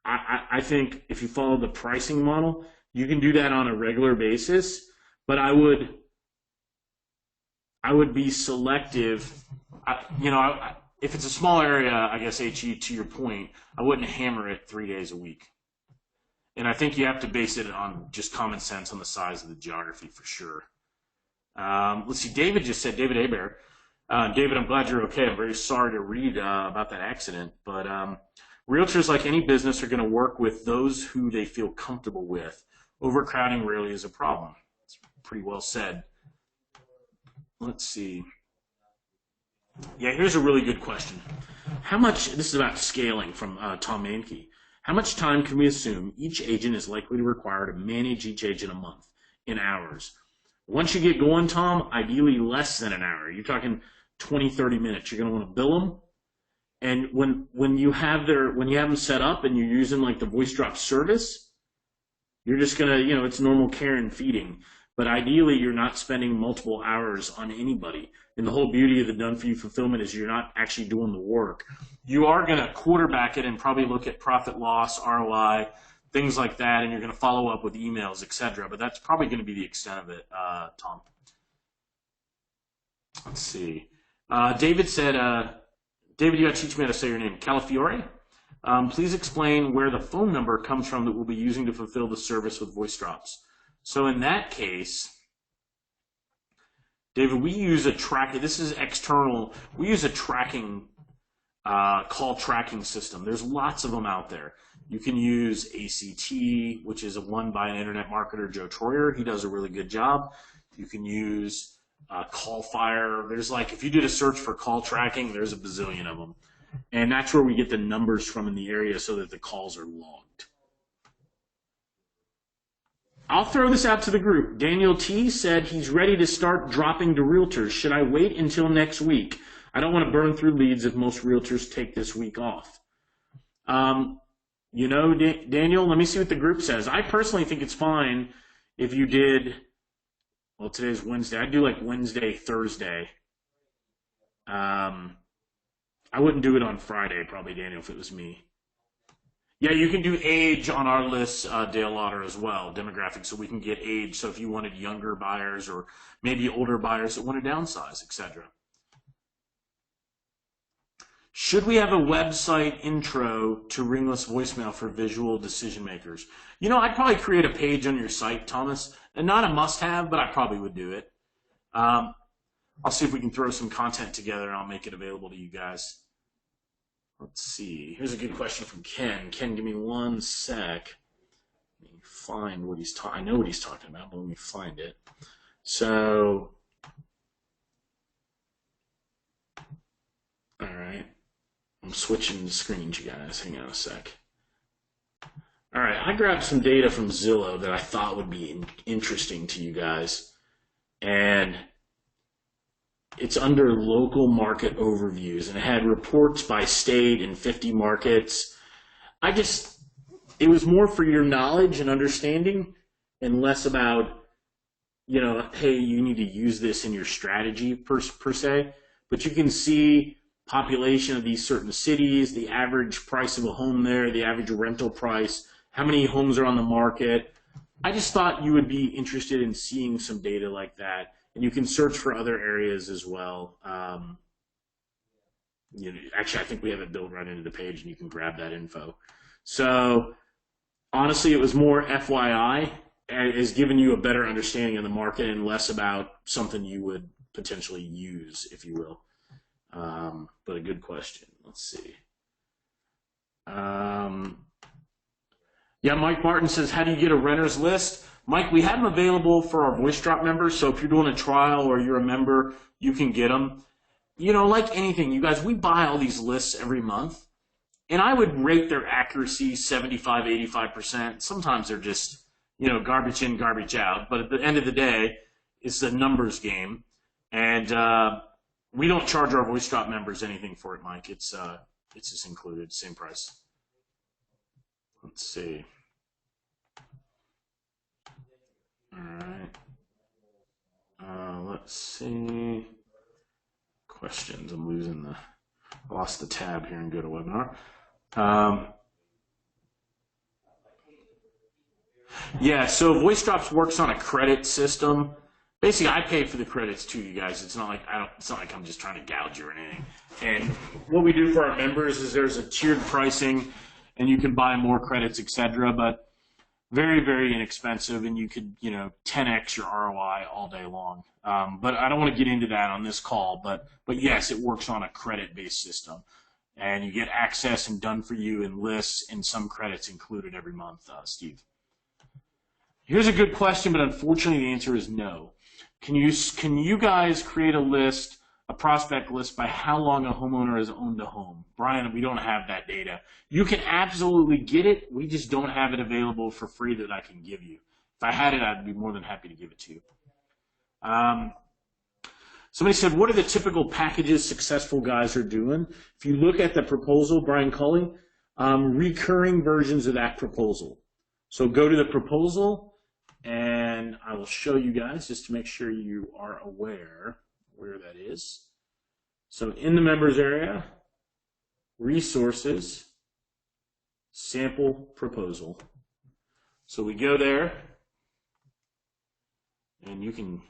I think if you follow the pricing model, you can do that on a regular basis, but I would be selective. If it's a small area, I guess, HE, to your point, I wouldn't hammer it 3 days a week. And I think you have to base it on just common sense on the size of the geography for sure. Let's see, David just said, David Hebert. David, I'm glad you're okay. I'm very sorry to read about that accident, but realtors, like any business, are going to work with those who they feel comfortable with. Overcrowding rarely is a problem. It's pretty well said. Let's see. Yeah, here's a really good question. How much, this is about scaling from Tom Mankey. How much time can we assume each agent is likely to require to manage each agent a month in hours? Once you get going, Tom, ideally less than an hour. You're talking 20, 30 minutes. You're going to want to bill them. And when you have them set up and you're using like the voice drop service, you're just going to, it's normal care and feeding. But ideally, you're not spending multiple hours on anybody. And the whole beauty of the done-for-you fulfillment is you're not actually doing the work. You are going to quarterback it and probably look at profit loss, ROI, things like that, and you're going to follow up with emails, etc. But that's probably going to be the extent of it, Tom. Let's see. David said, David, you got to teach me how to say your name. Calafiore? Please explain where the phone number comes from that we'll be using to fulfill the service with voice drops. So in that case, David, we use a tracking. This is external. We use a tracking, call tracking system. There's lots of them out there. You can use ACT, which is one by an internet marketer, Joe Troyer. He does a really good job. You can use Callfire. There's like, if you did a search for call tracking, there's a bazillion of them. And that's where we get the numbers from in the area so that the calls are logged. I'll throw this out to the group. Daniel T. said he's ready to start dropping to realtors. Should I wait until next week? I don't want to burn through leads if most realtors take this week off. Daniel, let me see what the group says. I personally think it's fine if you did, well, today's Wednesday. I'd do like Wednesday, Thursday. I wouldn't do it on Friday, probably, Daniel, if it was me. Yeah, you can do age on our list, Dale Lauder, as well, demographics, so we can get age. So if you wanted younger buyers or maybe older buyers that want to downsize, etc. Should we have a website intro to ringless voicemail for visual decision makers? I'd probably create a page on your site, Thomas, and not a must-have, but I probably would do it. I'll see if we can throw some content together, and I'll make it available to you guys. Let's see. Here's a good question from Ken. Ken, give me one sec. Let me find what he's talking. I know what he's talking about, but let me find it. So, all right. I'm switching the screens, you guys. Hang on a sec. All right. I grabbed some data from Zillow that I thought would be interesting to you guys. And it's under local market overviews, and it had reports by state in 50 markets. It was more for your knowledge and understanding and less about, hey, you need to use this in your strategy per se. But you can see population of these certain cities, the average price of a home there, the average rental price, how many homes are on the market. I just thought you would be interested in seeing some data like that, and you can search for other areas as well. Actually, I think we have it built right into the page, and you can grab that info. So honestly, it was more FYI, and is giving you a better understanding of the market and less about something you would potentially use, if you will. But a good question. Let's see. Yeah, Mike Martin says, how do you get a renter's list? Mike, we have them available for our voice drop members, so if you're doing a trial or you're a member, you can get them. You know, like anything, you guys, we buy all these lists every month, and I would rate their accuracy 75, 85%. Sometimes they're just, garbage in, garbage out, but at the end of the day, it's a numbers game, and we don't charge our voice drop members anything for it, Mike. It's just included, same price. Let's see. All right. Let's see. Questions. I lost the tab here and go to webinar. Yeah, so Voice Drops works on a credit system. Basically, I pay for the credits too, you guys. It's not like I'm just trying to gouge you or anything. And what we do for our members is there's a tiered pricing, and you can buy more credits, etc. But very, very inexpensive, and you could, 10x your ROI all day long. But I don't want to get into that on this call. But yes, it works on a credit-based system, and you get access and done for you and lists and some credits included every month. Steve, here's a good question, but unfortunately the answer is no. Can you guys create a list, a prospect list, by how long a homeowner has owned a home? Brian, we don't have that data. You can absolutely get it. We just don't have it available for free that I can give you. If I had it, I'd be more than happy to give it to you. Somebody said, what are the typical packages successful guys are doing? If you look at the proposal, Brian Cully, recurring versions of that proposal. So go to the proposal, and I will show you guys just to make sure you are aware where that is. So in the members area, resources, sample proposal. So we go there, and you can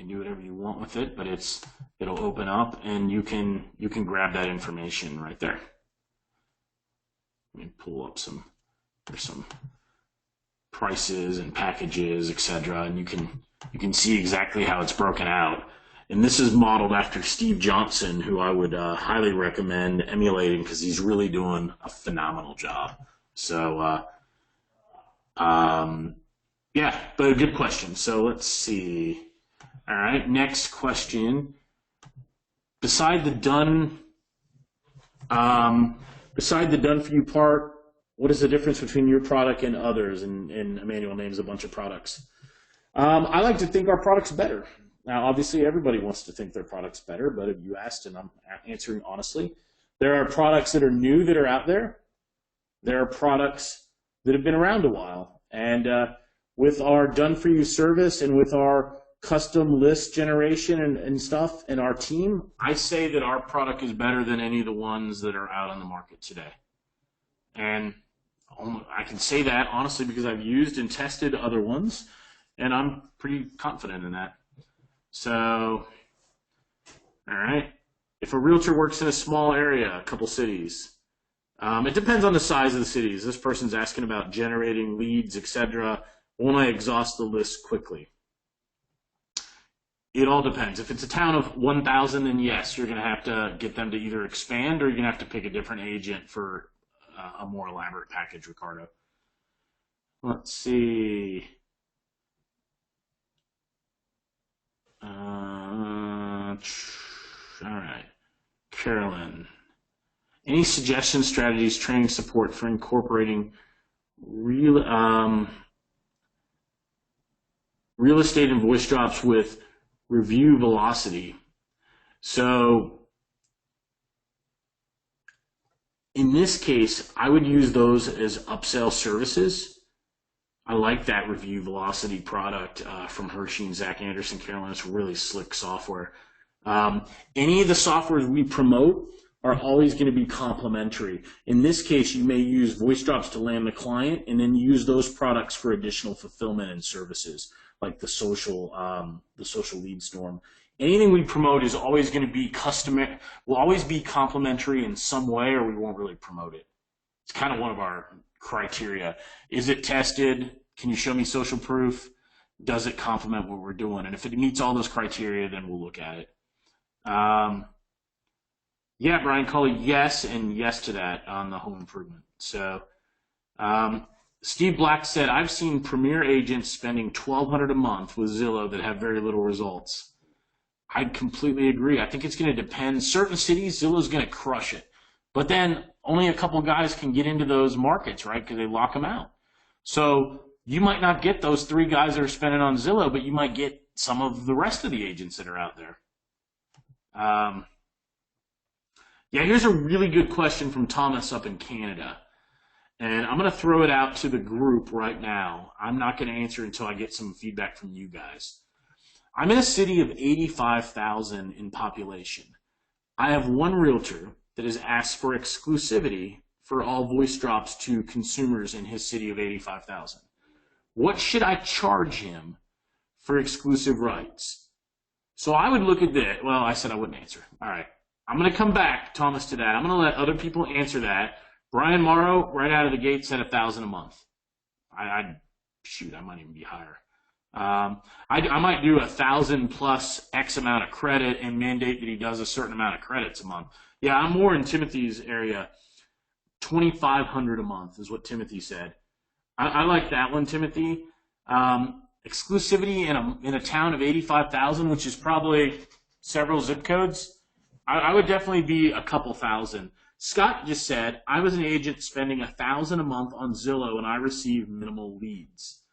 do whatever you want with it, but it'll open up, and you can grab that information right there. Let me pull up there's some prices and packages, etc., and you can see exactly how it's broken out. And this is modeled after Steve Johnson, who I would highly recommend emulating because he's really doing a phenomenal job. So, yeah, but a good question. So let's see. All right, next question. Beside the done for you part, what is the difference between your product and others? And Emmanuel names a bunch of products. I like to think our product's better. Now, obviously, everybody wants to think their product's better, but if you asked, and I'm answering honestly, there are products that are new that are out there. There are products that have been around a while. And with our done-for-you service and with our custom list generation and stuff and our team, I say that our product is better than any of the ones that are out on the market today. And I can say that honestly because I've used and tested other ones, and I'm pretty confident in that. So, all right. If a realtor works in a small area, a couple cities, it depends on the size of the cities. This person's asking about generating leads, etc. Won't I exhaust the list quickly? It all depends. If it's a town of 1,000, then yes, you're going to have to get them to either expand or you're going to have to pick a different agent for a more elaborate package, Ricardo. Let's see. All right. Carolyn. Any suggestions, strategies, training support for incorporating real estate and voice drops with review velocity? So in this case, I would use those as upsell services. I like that review velocity product from Hershey and Zach Anderson, Carolyn. It's really slick software. Any of the softwares we promote are always going to be complementary. In this case, you may use voice drops to land the client and then use those products for additional fulfillment and services like the social lead storm. Anything we promote is always going to be will always be complementary in some way, or we won't really promote it. It's kind of one of our criteria. Is it tested? Can you show me social proof? Does it complement what we're doing? And if it meets all those criteria, then we'll look at it. Yeah, Brian Cully, yes, and yes to that on the home improvement. So Steve Black said, I've seen premier agents spending $1,200 a month with Zillow that have very little results. I completely agree. I think it's going to depend. Certain cities, Zillow's going to crush it. But then only a couple guys can get into those markets, right, because they lock them out. So you might not get those 3 guys that are spending on Zillow, but you might get some of the rest of the agents that are out there. Yeah, here's a really good question from Thomas up in Canada. And I'm going to throw it out to the group right now. I'm not going to answer until I get some feedback from you guys. I'm in a city of 85,000 in population. I have one realtor that has asked for exclusivity for all voice drops to consumers in his city of 85,000. What should I charge him for exclusive rights? So I would look at that. Well, I said I wouldn't answer. All right. I'm going to come back, Thomas, to that. I'm going to let other people answer that. Brian Morrow, right out of the gate, said $1,000 a month. I might even be higher. I might do 1,000 plus X amount of credit and mandate that he does a certain amount of credits a month. Yeah, I'm more in Timothy's area. 2,500 a month is what Timothy said. I like that one, Timothy. Exclusivity in a town of 85,000, which is probably several zip codes. I would definitely be a couple thousand. Scott just said, I was an agent spending $1,000 a month on Zillow and I received minimal leads.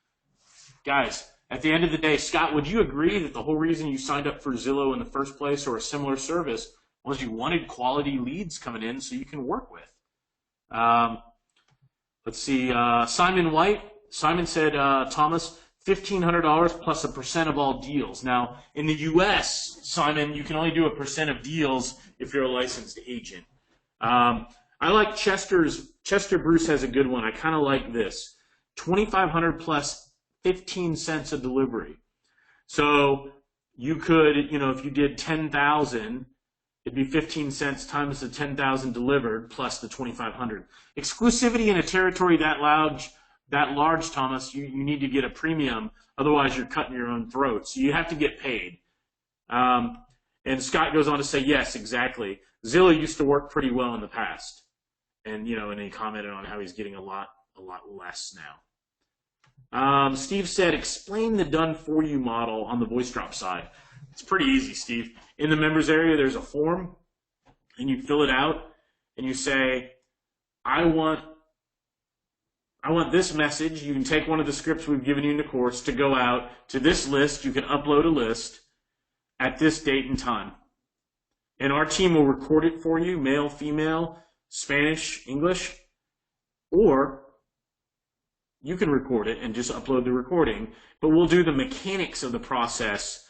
Guys, at the end of the day, Scott, would you agree that the whole reason you signed up for Zillow in the first place or a similar service was you wanted quality leads coming in so you can work with? Let's see, Simon White. Simon said, Thomas, $1,500 plus 1% of all deals. Now, in the U.S., Simon, you can only do 1% of deals if you're a licensed agent. I like Chester Bruce has a good one. I kind of like this. $2,500 plus 15 cents a delivery. So you could, if you did 10,000, it'd be 15 cents times the 10,000 delivered plus the 2,500. Exclusivity in a territory that large, Thomas, you need to get a premium. Otherwise, you're cutting your own throat. So you have to get paid. And Scott goes on to say, yes, exactly. Zillow used to work pretty well in the past. And, and he commented on how he's getting a lot less now. Steve said, explain the done-for-you model on the voice drop side. It's pretty easy, Steve. In the members area, there's a form, and you fill it out, and you say, I want this message. You can take one of the scripts we've given you in the course to go out to this list. You can upload a list at this date and time. And our team will record it for you, male, female, Spanish, English, or you can record it and just upload the recording, but we'll do the mechanics of the process,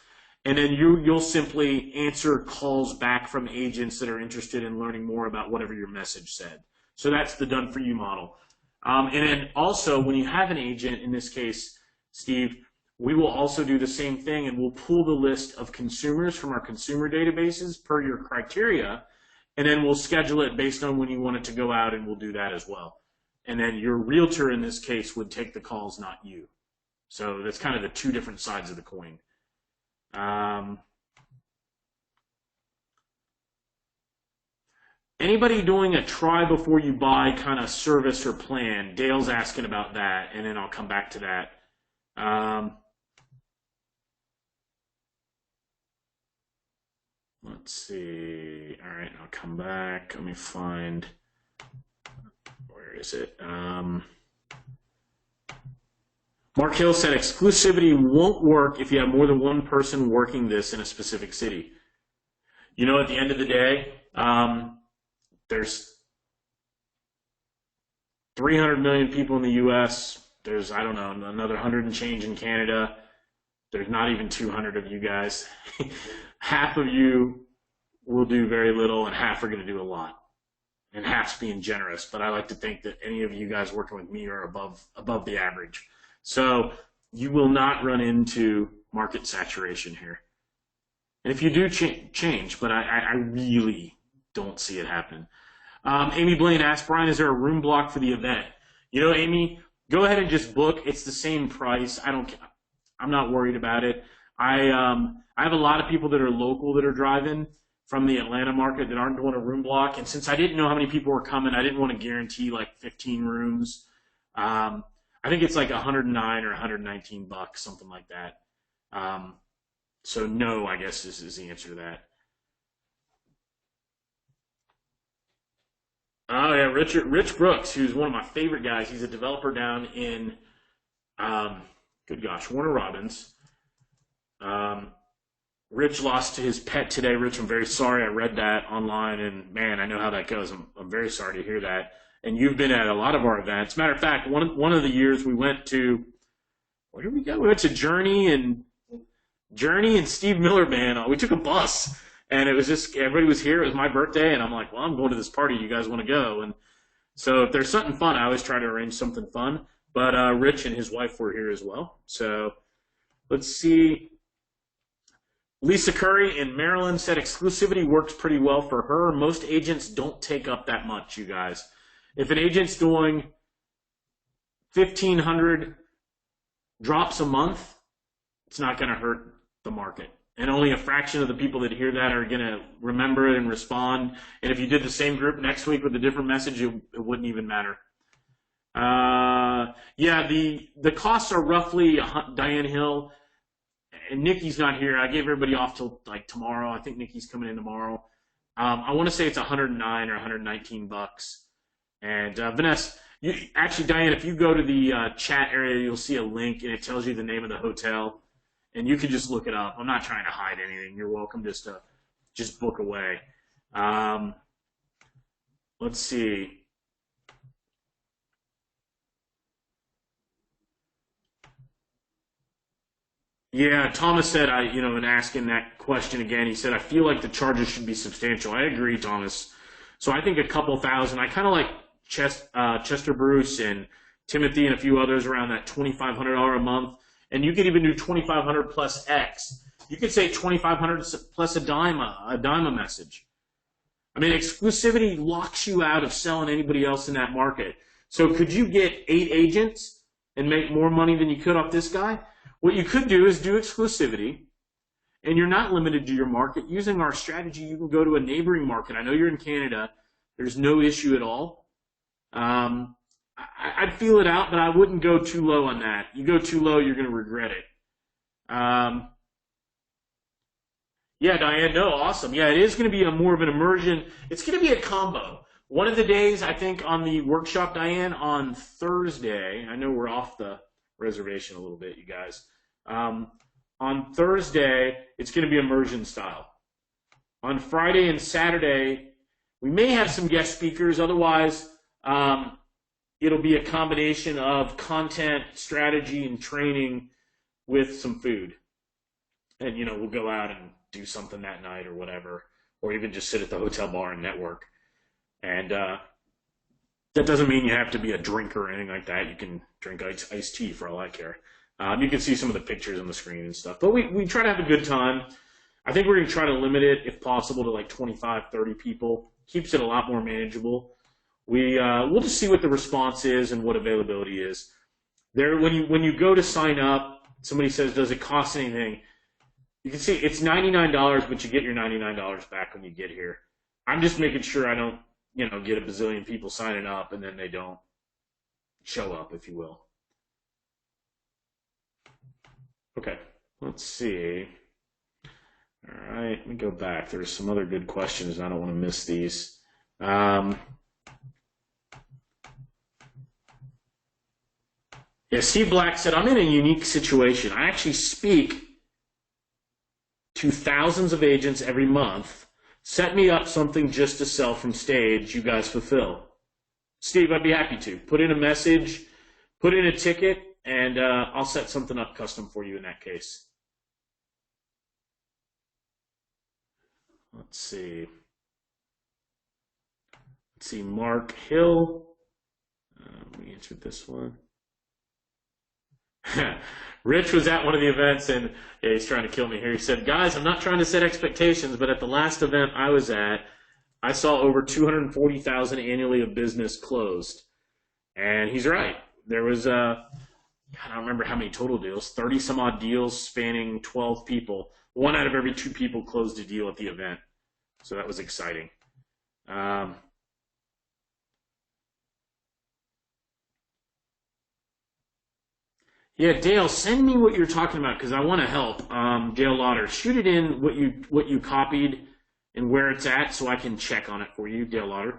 and then you'll simply answer calls back from agents that are interested in learning more about whatever your message said. So that's the done-for-you model. And then also, when you have an agent, in this case, Steve, we will also do the same thing, and we'll pull the list of consumers from our consumer databases per your criteria, and then we'll schedule it based on when you want it to go out, and we'll do that as well. And then your realtor, in this case, would take the calls, not you. So that's kind of the two different sides of the coin. Anybody doing a try before you buy kind of service or plan? Dale's asking about that, and then I'll come back to that. Let's see. All right, I'll come back. Let me find. Where is it? Mark Hill said exclusivity won't work if you have more than one person working this in a specific city. At the end of the day, there's 300 million people in the U.S. There's, I don't know, another 100 and change in Canada. There's not even 200 of you guys. Half of you will do very little and half are going to do a lot. And half's being generous, but I like to think that any of you guys working with me are above the average. So you will not run into market saturation here. And if you do, change, but I really don't see it happen. Amy Blaine asked, Brian, is there a room block for the event? You know, Amy, go ahead and just book. It's the same price. I'm not worried about it. I have a lot of people that are local that are driving from the Atlanta market that aren't doing a room block. And since I didn't know how many people were coming, I didn't want to guarantee like 15 rooms. I think it's like 109 or 119 bucks, something like that. So no, I guess this is the answer to that. Oh yeah, Rich Brooks, who's one of my favorite guys. He's a developer down in, good gosh, Warner Robins. Rich lost to his pet today. Rich, I'm very sorry. I read that online, and man, I know how that goes. I'm very sorry to hear that. And you've been at a lot of our events. Matter of fact, one of the years we went to, where did we go? We went to Journey and Steve Miller Band. We took a bus, and it was just everybody was here. It was my birthday, and I'm like, well, I'm going to this party. You guys want to go? And so if there's something fun, I always try to arrange something fun. But Rich and his wife were here as well. So let's see. Lisa Curry in Maryland said exclusivity works pretty well for her. Most agents don't take up that much, you guys. If an agent's doing 1,500 drops a month, it's not going to hurt the market. And only a fraction of the people that hear that are going to remember it and respond. And if you did the same group next week with a different message, it wouldn't even matter. Yeah, the costs are roughly, Diane Hill, and Nikki's not here. I gave everybody off till like tomorrow. I think Nikki's coming in tomorrow. I want to say it's 109 or 119 bucks. And Vanessa, actually, Diane, if you go to the chat area, you'll see a link, and it tells you the name of the hotel, and you can just look it up. I'm not trying to hide anything. You're welcome just to book away. Let's see. Yeah, Thomas said, in asking that question again, he said, I feel like the charges should be substantial. I agree, Thomas. So I think a couple thousand. I kind of like Chester Bruce and Timothy and a few others around that $2,500 a month. And you could even do 2,500 plus X. You could say 2,500 plus a dime a message. I mean, exclusivity locks you out of selling anybody else in that market. So could you get 8 agents and make more money than you could off this guy? What you could do is do exclusivity, and you're not limited to your market. Using our strategy, you can go to a neighboring market. I know you're in Canada. There's no issue at all. I'd feel it out, but I wouldn't go too low on that. You go too low, you're going to regret it. Yeah, Diane, no, awesome. Yeah, it is going to be more of an immersion. It's going to be a combo. One of the days, I think, on the workshop, Diane, on Thursday, I know we're off the reservation a little bit, you guys. On Thursday, it's going to be immersion style. On Friday and Saturday, we may have some guest speakers. Otherwise, it'll be a combination of content, strategy, and training with some food. And, we'll go out and do something that night or whatever, or even just sit at the hotel bar and network. And that doesn't mean you have to be a drinker or anything like that. You can drink iced tea for all I care. You can see some of the pictures on the screen and stuff. But we try to have a good time. I think we're going to try to limit it, if possible, to like 25, 30 people. Keeps it a lot more manageable. We'll just see what the response is and what availability is. When you go to sign up, somebody says, does it cost anything? You can see it's $99, but you get your $99 back when you get here. I'm just making sure I don't, get a bazillion people signing up and then they don't show up, if you will. Okay, let's see. All right, let me go back. There's some other good questions. I don't want to miss these. Yeah, Steve Black said, I'm in a unique situation. I actually speak to thousands of agents every month. Set me up something just to sell from stage. You guys fulfill. Steve, I'd be happy to. Put in a message, put in a ticket, and I'll set something up custom for you in that case. Let's see. Let's see, Mark Hill. We answered this one. Rich was at one of the events, and yeah, he's trying to kill me here. He said, guys, I'm not trying to set expectations, but at the last event I was at, I saw over 240,000 annually of business closed. And he's right. There was, I don't remember how many total deals, 30 some odd deals spanning 12 people. 1 out of every 2 people closed a deal at the event. So that was exciting. Yeah, Dale, send me what you're talking about because I want to help. Dale Lauder, shoot it in what you copied and where it's at so I can check on it for you, Dale Lauder.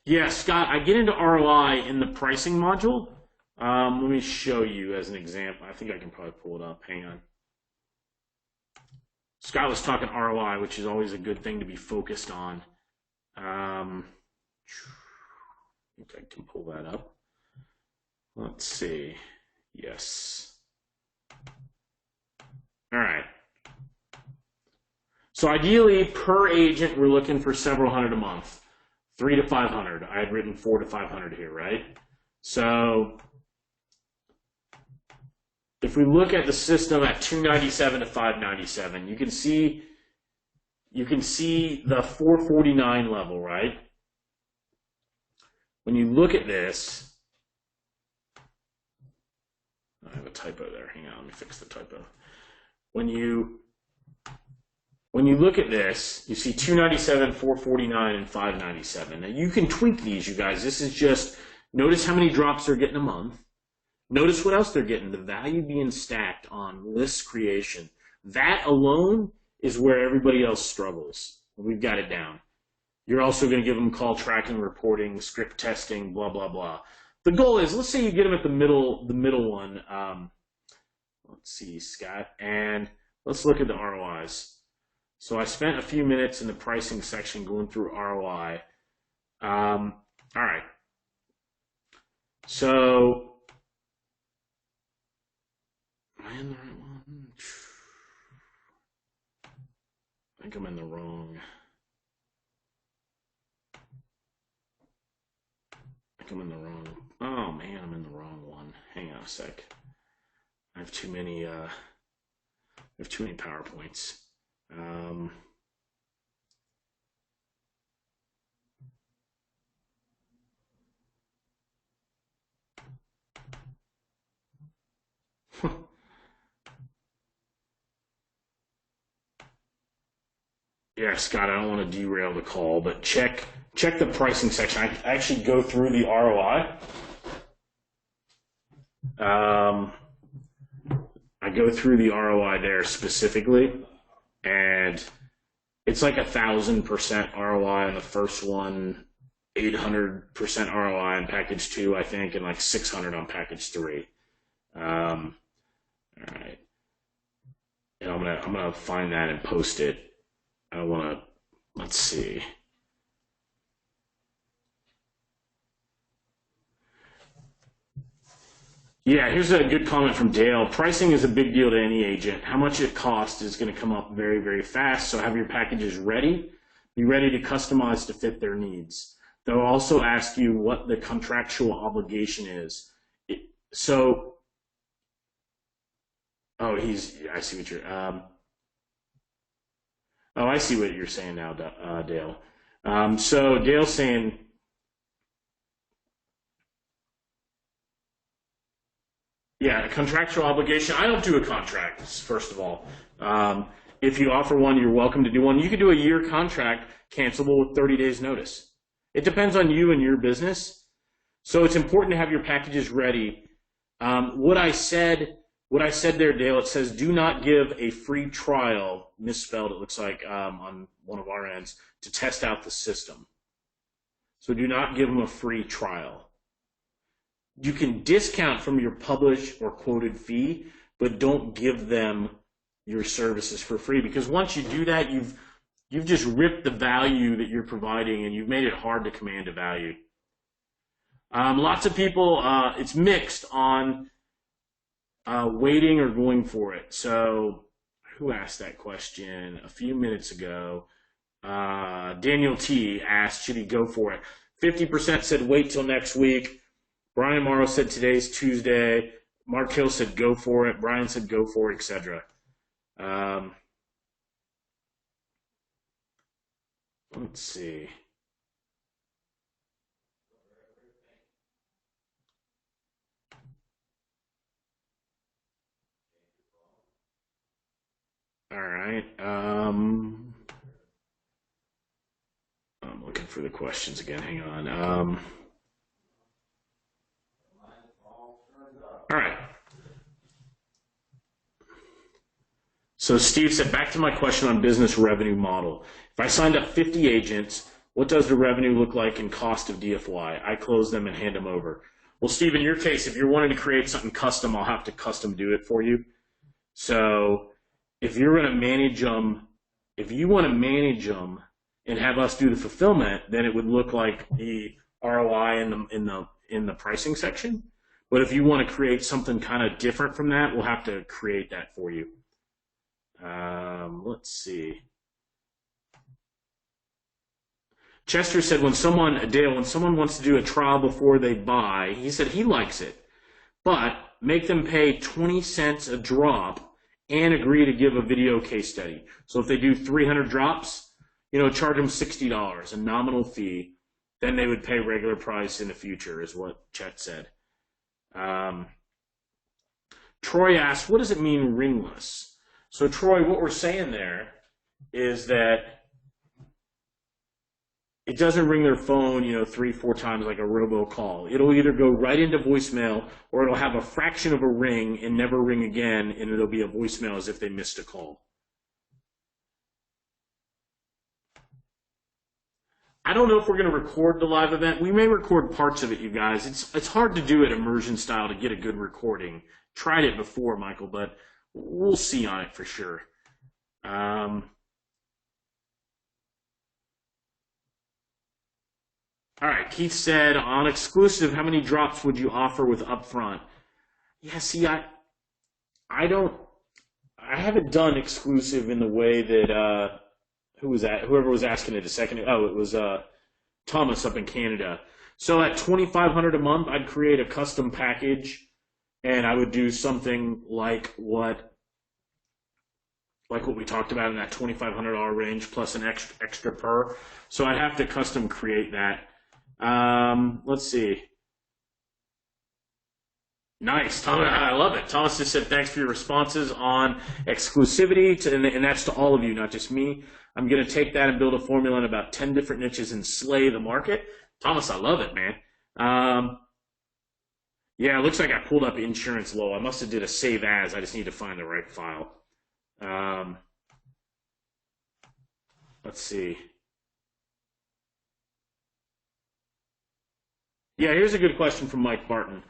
Yeah, Scott, I get into ROI in the pricing module. Let me show you as an example. I think I can probably pull it up. Hang on. Scott was talking ROI, which is always a good thing to be focused on. I think I can pull that up. Let's see. Yes. All right. So ideally, per agent, we're looking for several hundred a month. 300 to 500. I had written 400 to 500 here, right? So if we look at the system at 297 to 597, you can see the 449 level, right? When you look at this, I have a typo there. Hang on, let me fix the typo. When you look at this, you see 297, 449, and 597. Now you can tweak these, you guys. This is just, notice how many drops they're getting a month. Notice what else they're getting, the value being stacked on list creation. That alone is where everybody else struggles. We've got it down. You're also going to give them call tracking, reporting, script testing, blah, blah, blah. The goal is, let's say you get them at the middle one. Let's see, Scott, and let's look at the ROIs. So I spent a few minutes in the pricing section going through ROI. All right. So, am I in the right one? I think I'm in the wrong. Oh man, I'm in the wrong one. Hang on a sec. I have too many PowerPoints. Yeah, Scott, I don't want to derail the call, but check the pricing section. I actually go through the ROI. I go through the ROI there specifically, and it's like 1,000% ROI on the first one, 800% ROI on package 2, I think, and like 600 on package 3. All right, and I'm gonna find that and post it. I want to, let's see. Yeah, here's a good comment from Dale. Pricing is a big deal to any agent. How much it costs is going to come up very, very fast. So have your packages ready. Be ready to customize to fit their needs. They'll also ask you what the contractual obligation is. Oh, I see what you're, oh, I see what you're saying now, Dale. So Dale's saying, yeah, a contractual obligation. I don't do a contract, first of all. If you offer one, you're welcome to do one. You can do a year contract, cancelable with 30 days notice. It depends on you and your business. So it's important to have your packages ready. What I said there, Dale, it says do not give a free trial, misspelled it looks like on one of our ends, to test out the system. So do not give them a free trial. You can discount from your published or quoted fee, but don't give them your services for free, because once you do that, you've just ripped the value that you're providing and you've made it hard to command a value. Lots of people, it's mixed on waiting or going for it. So who asked that question a few minutes ago? Daniel T asked, should he go for it? 50% said wait till next week. Brian Morrow said today's Tuesday. Mark Hill said go for it. Brian said go for it, etc. Let's see. All right. I'm looking for the questions again. Hang on. All right. So Steve said, back to my question on business revenue model. If I signed up 50 agents, what does the revenue look like in cost of DFY? I close them and hand them over. Well, Steve, in your case, if you're wanting to create something custom, I'll have to custom do it for you. So if you're going to manage them, if you want to manage them and have us do the fulfillment, then it would look like the ROI in the pricing section. But if you want to create something kind of different from that, we'll have to create that for you. Let's see. Chester said Dale, when someone wants to do a trial before they buy, he said he likes it, but make them pay 20 cents a drop and agree to give a video case study. So if they do 300 drops, charge them $60, a nominal fee. Then they would pay regular price in the future, is what Chet said. Troy asked, what does it mean ringless? So Troy, what we're saying there is that it doesn't ring their phone, 3-4 times like a robocall. It'll either go right into voicemail or it'll have a fraction of a ring and never ring again, and it'll be a voicemail as if they missed a call. I don't know if we're going to record the live event. We may record parts of it, you guys. It's hard to do it immersion style to get a good recording. Tried it before, Michael, but we'll see on it for sure. All right, Keith said, on exclusive, how many drops would you offer with upfront? Yeah, see, I haven't done exclusive in the way that, whoever was asking it a second ago. Oh, it was Thomas up in Canada. So at $2,500 a month, I'd create a custom package, and I would do something like what we talked about in that $2,500 range plus an extra per. So I'd have to custom create that. Let's see. Nice, Thomas. I love it. Thomas just said, thanks for your responses on exclusivity, and that's to all of you, not just me. I'm going to take that and build a formula in about 10 different niches and slay the market. Thomas, I love it, man. Yeah, it looks like I pulled up insurance low. I must have did a save as. I just need to find the right file. Let's see. Yeah, here's a good question from Mike Barton.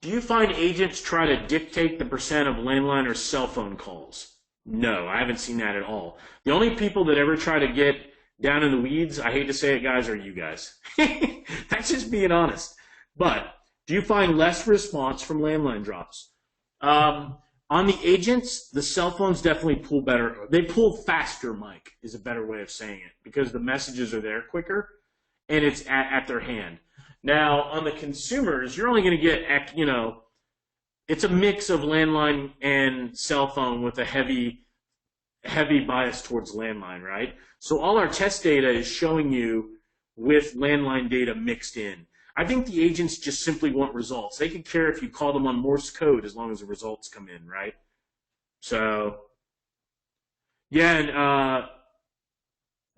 Do you find agents try to dictate the percent of landline or cell phone calls? No, I haven't seen that at all. The only people that ever try to get down in the weeds, I hate to say it, guys, are you guys. That's just being honest. But do you find less response from landline drops? On the agents, the cell phones definitely pull better. They pull faster, Mike, is a better way of saying it, because the messages are there quicker and it's at their hand. Now, on the consumers, you're only going to get, it's a mix of landline and cell phone with a heavy bias towards landline, right? So all our test data is showing you with landline data mixed in. I think the agents just simply want results. They could care if you call them on Morse code as long as the results come in, right? So, yeah, and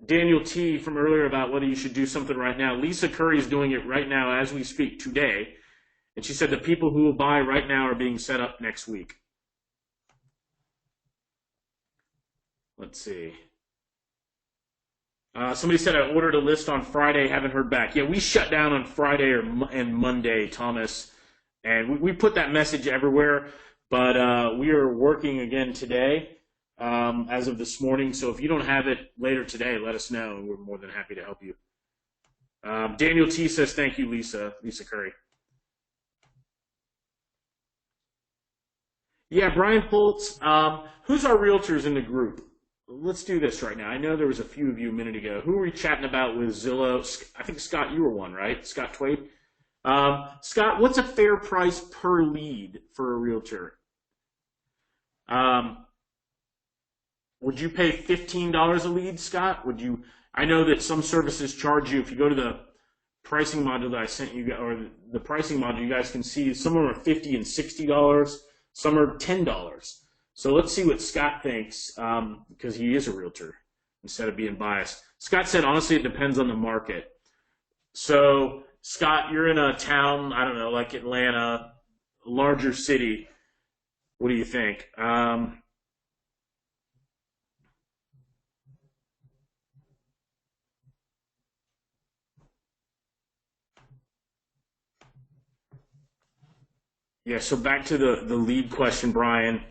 Daniel T. from earlier about whether you should do something right now. Lisa Curry is doing it right now as we speak today. And she said the people who will buy right now are being set up next week. Let's see. Somebody said I ordered a list on Friday, haven't heard back. Yeah, we shut down on Friday and Monday, Thomas. And we put that message everywhere. But we are working again today. As of this morning. So if you don't have it later today, let us know, and we're more than happy to help you. Daniel T says, thank you, Lisa Curry. Yeah, Brian Foltz. Who's our realtors in the group? Let's do this right now. I know there was a few of you a minute ago. Who were we chatting about with Zillow? I think, Scott, you were one, right? Scott Twade. Scott, what's a fair price per lead for a realtor? Would you pay $15 a lead, Scott? Would you? I know that some services charge you, if you go to the pricing module that I sent you, or the pricing module, you guys can see some of them are $50 and $60, some are $10. So let's see what Scott thinks, because he is a realtor instead of being biased. Scott said, honestly, it depends on the market. So, Scott, you're in a town, I don't know, like Atlanta, a larger city. What do you think? Yeah, so back to the lead question, Brian.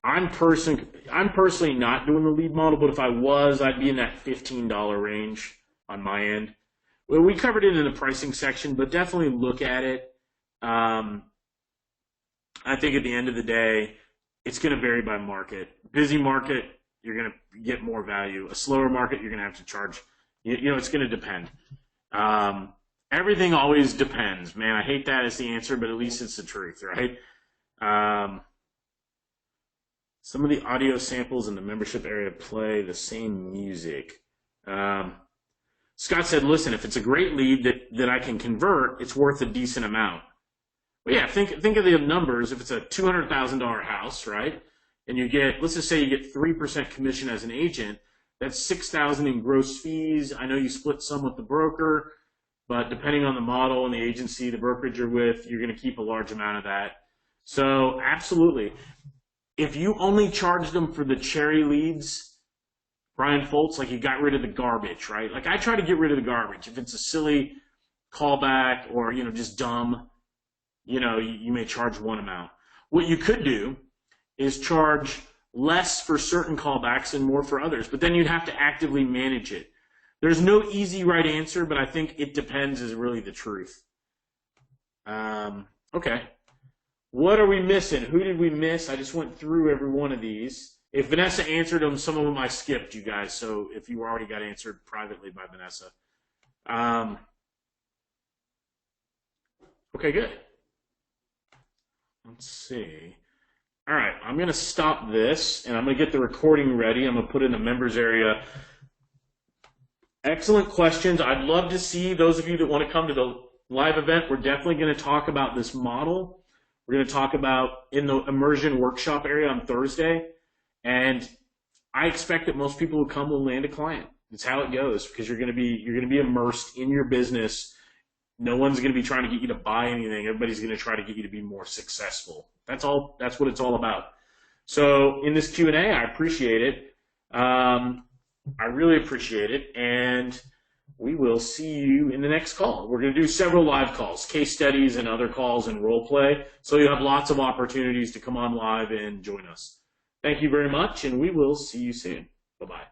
I'm personally not doing the lead model, but if I was, I'd be in that $15 range on my end. Well, we covered it in the pricing section, but definitely look at it. I think at the end of the day, it's going to vary by market. Busy market, you're going to get more value. A slower market, you're going to have to charge. You know, it's going to depend. Everything always depends, man. I hate that as the answer, but at least it's the truth, right? Some of the audio samples in the membership area play the same music. Scott said, listen, if it's a great lead that I can convert, it's worth a decent amount. Well, yeah, think of the numbers. If it's a $200,000 house, right, and you get, let's just say you get 3% commission as an agent, that's $6,000 in gross fees. I know you split some with the broker, but depending on the model and the agency, the brokerage you're with, you're going to keep a large amount of that. So absolutely. If you only charged them for the cherry leads, Brian Foltz, like you got rid of the garbage, right? Like I try to get rid of the garbage. If it's a silly callback or, you know, just dumb, you know, you may charge one amount. What you could do is charge less for certain callbacks and more for others, but then you'd have to actively manage it. There's no easy right answer, but I think it depends is really the truth. Okay. What are we missing? Who did we miss? I just went through every one of these. If Vanessa answered them, some of them I skipped, you guys. So if you already got answered privately by Vanessa. Okay, good. Let's see. All right, I'm going to stop this, and I'm going to get the recording ready. I'm going to put it in the members area. Excellent questions. I'd love to see those of you that want to come to the live event. We're definitely going to talk about this model. We're going to talk about in the immersion workshop area on Thursday. And I expect that most people who come will land a client. That's how it goes, because you're going to be immersed in your business. No one's going to be trying to get you to buy anything. Everybody's going to try to get you to be more successful. That's all. That's what it's all about. So in this Q&A, I appreciate it. I really appreciate it, and we will see you in the next call. We're going to do several live calls, case studies and other calls and role play, so you have lots of opportunities to come on live and join us. Thank you very much, and we will see you soon. Bye-bye.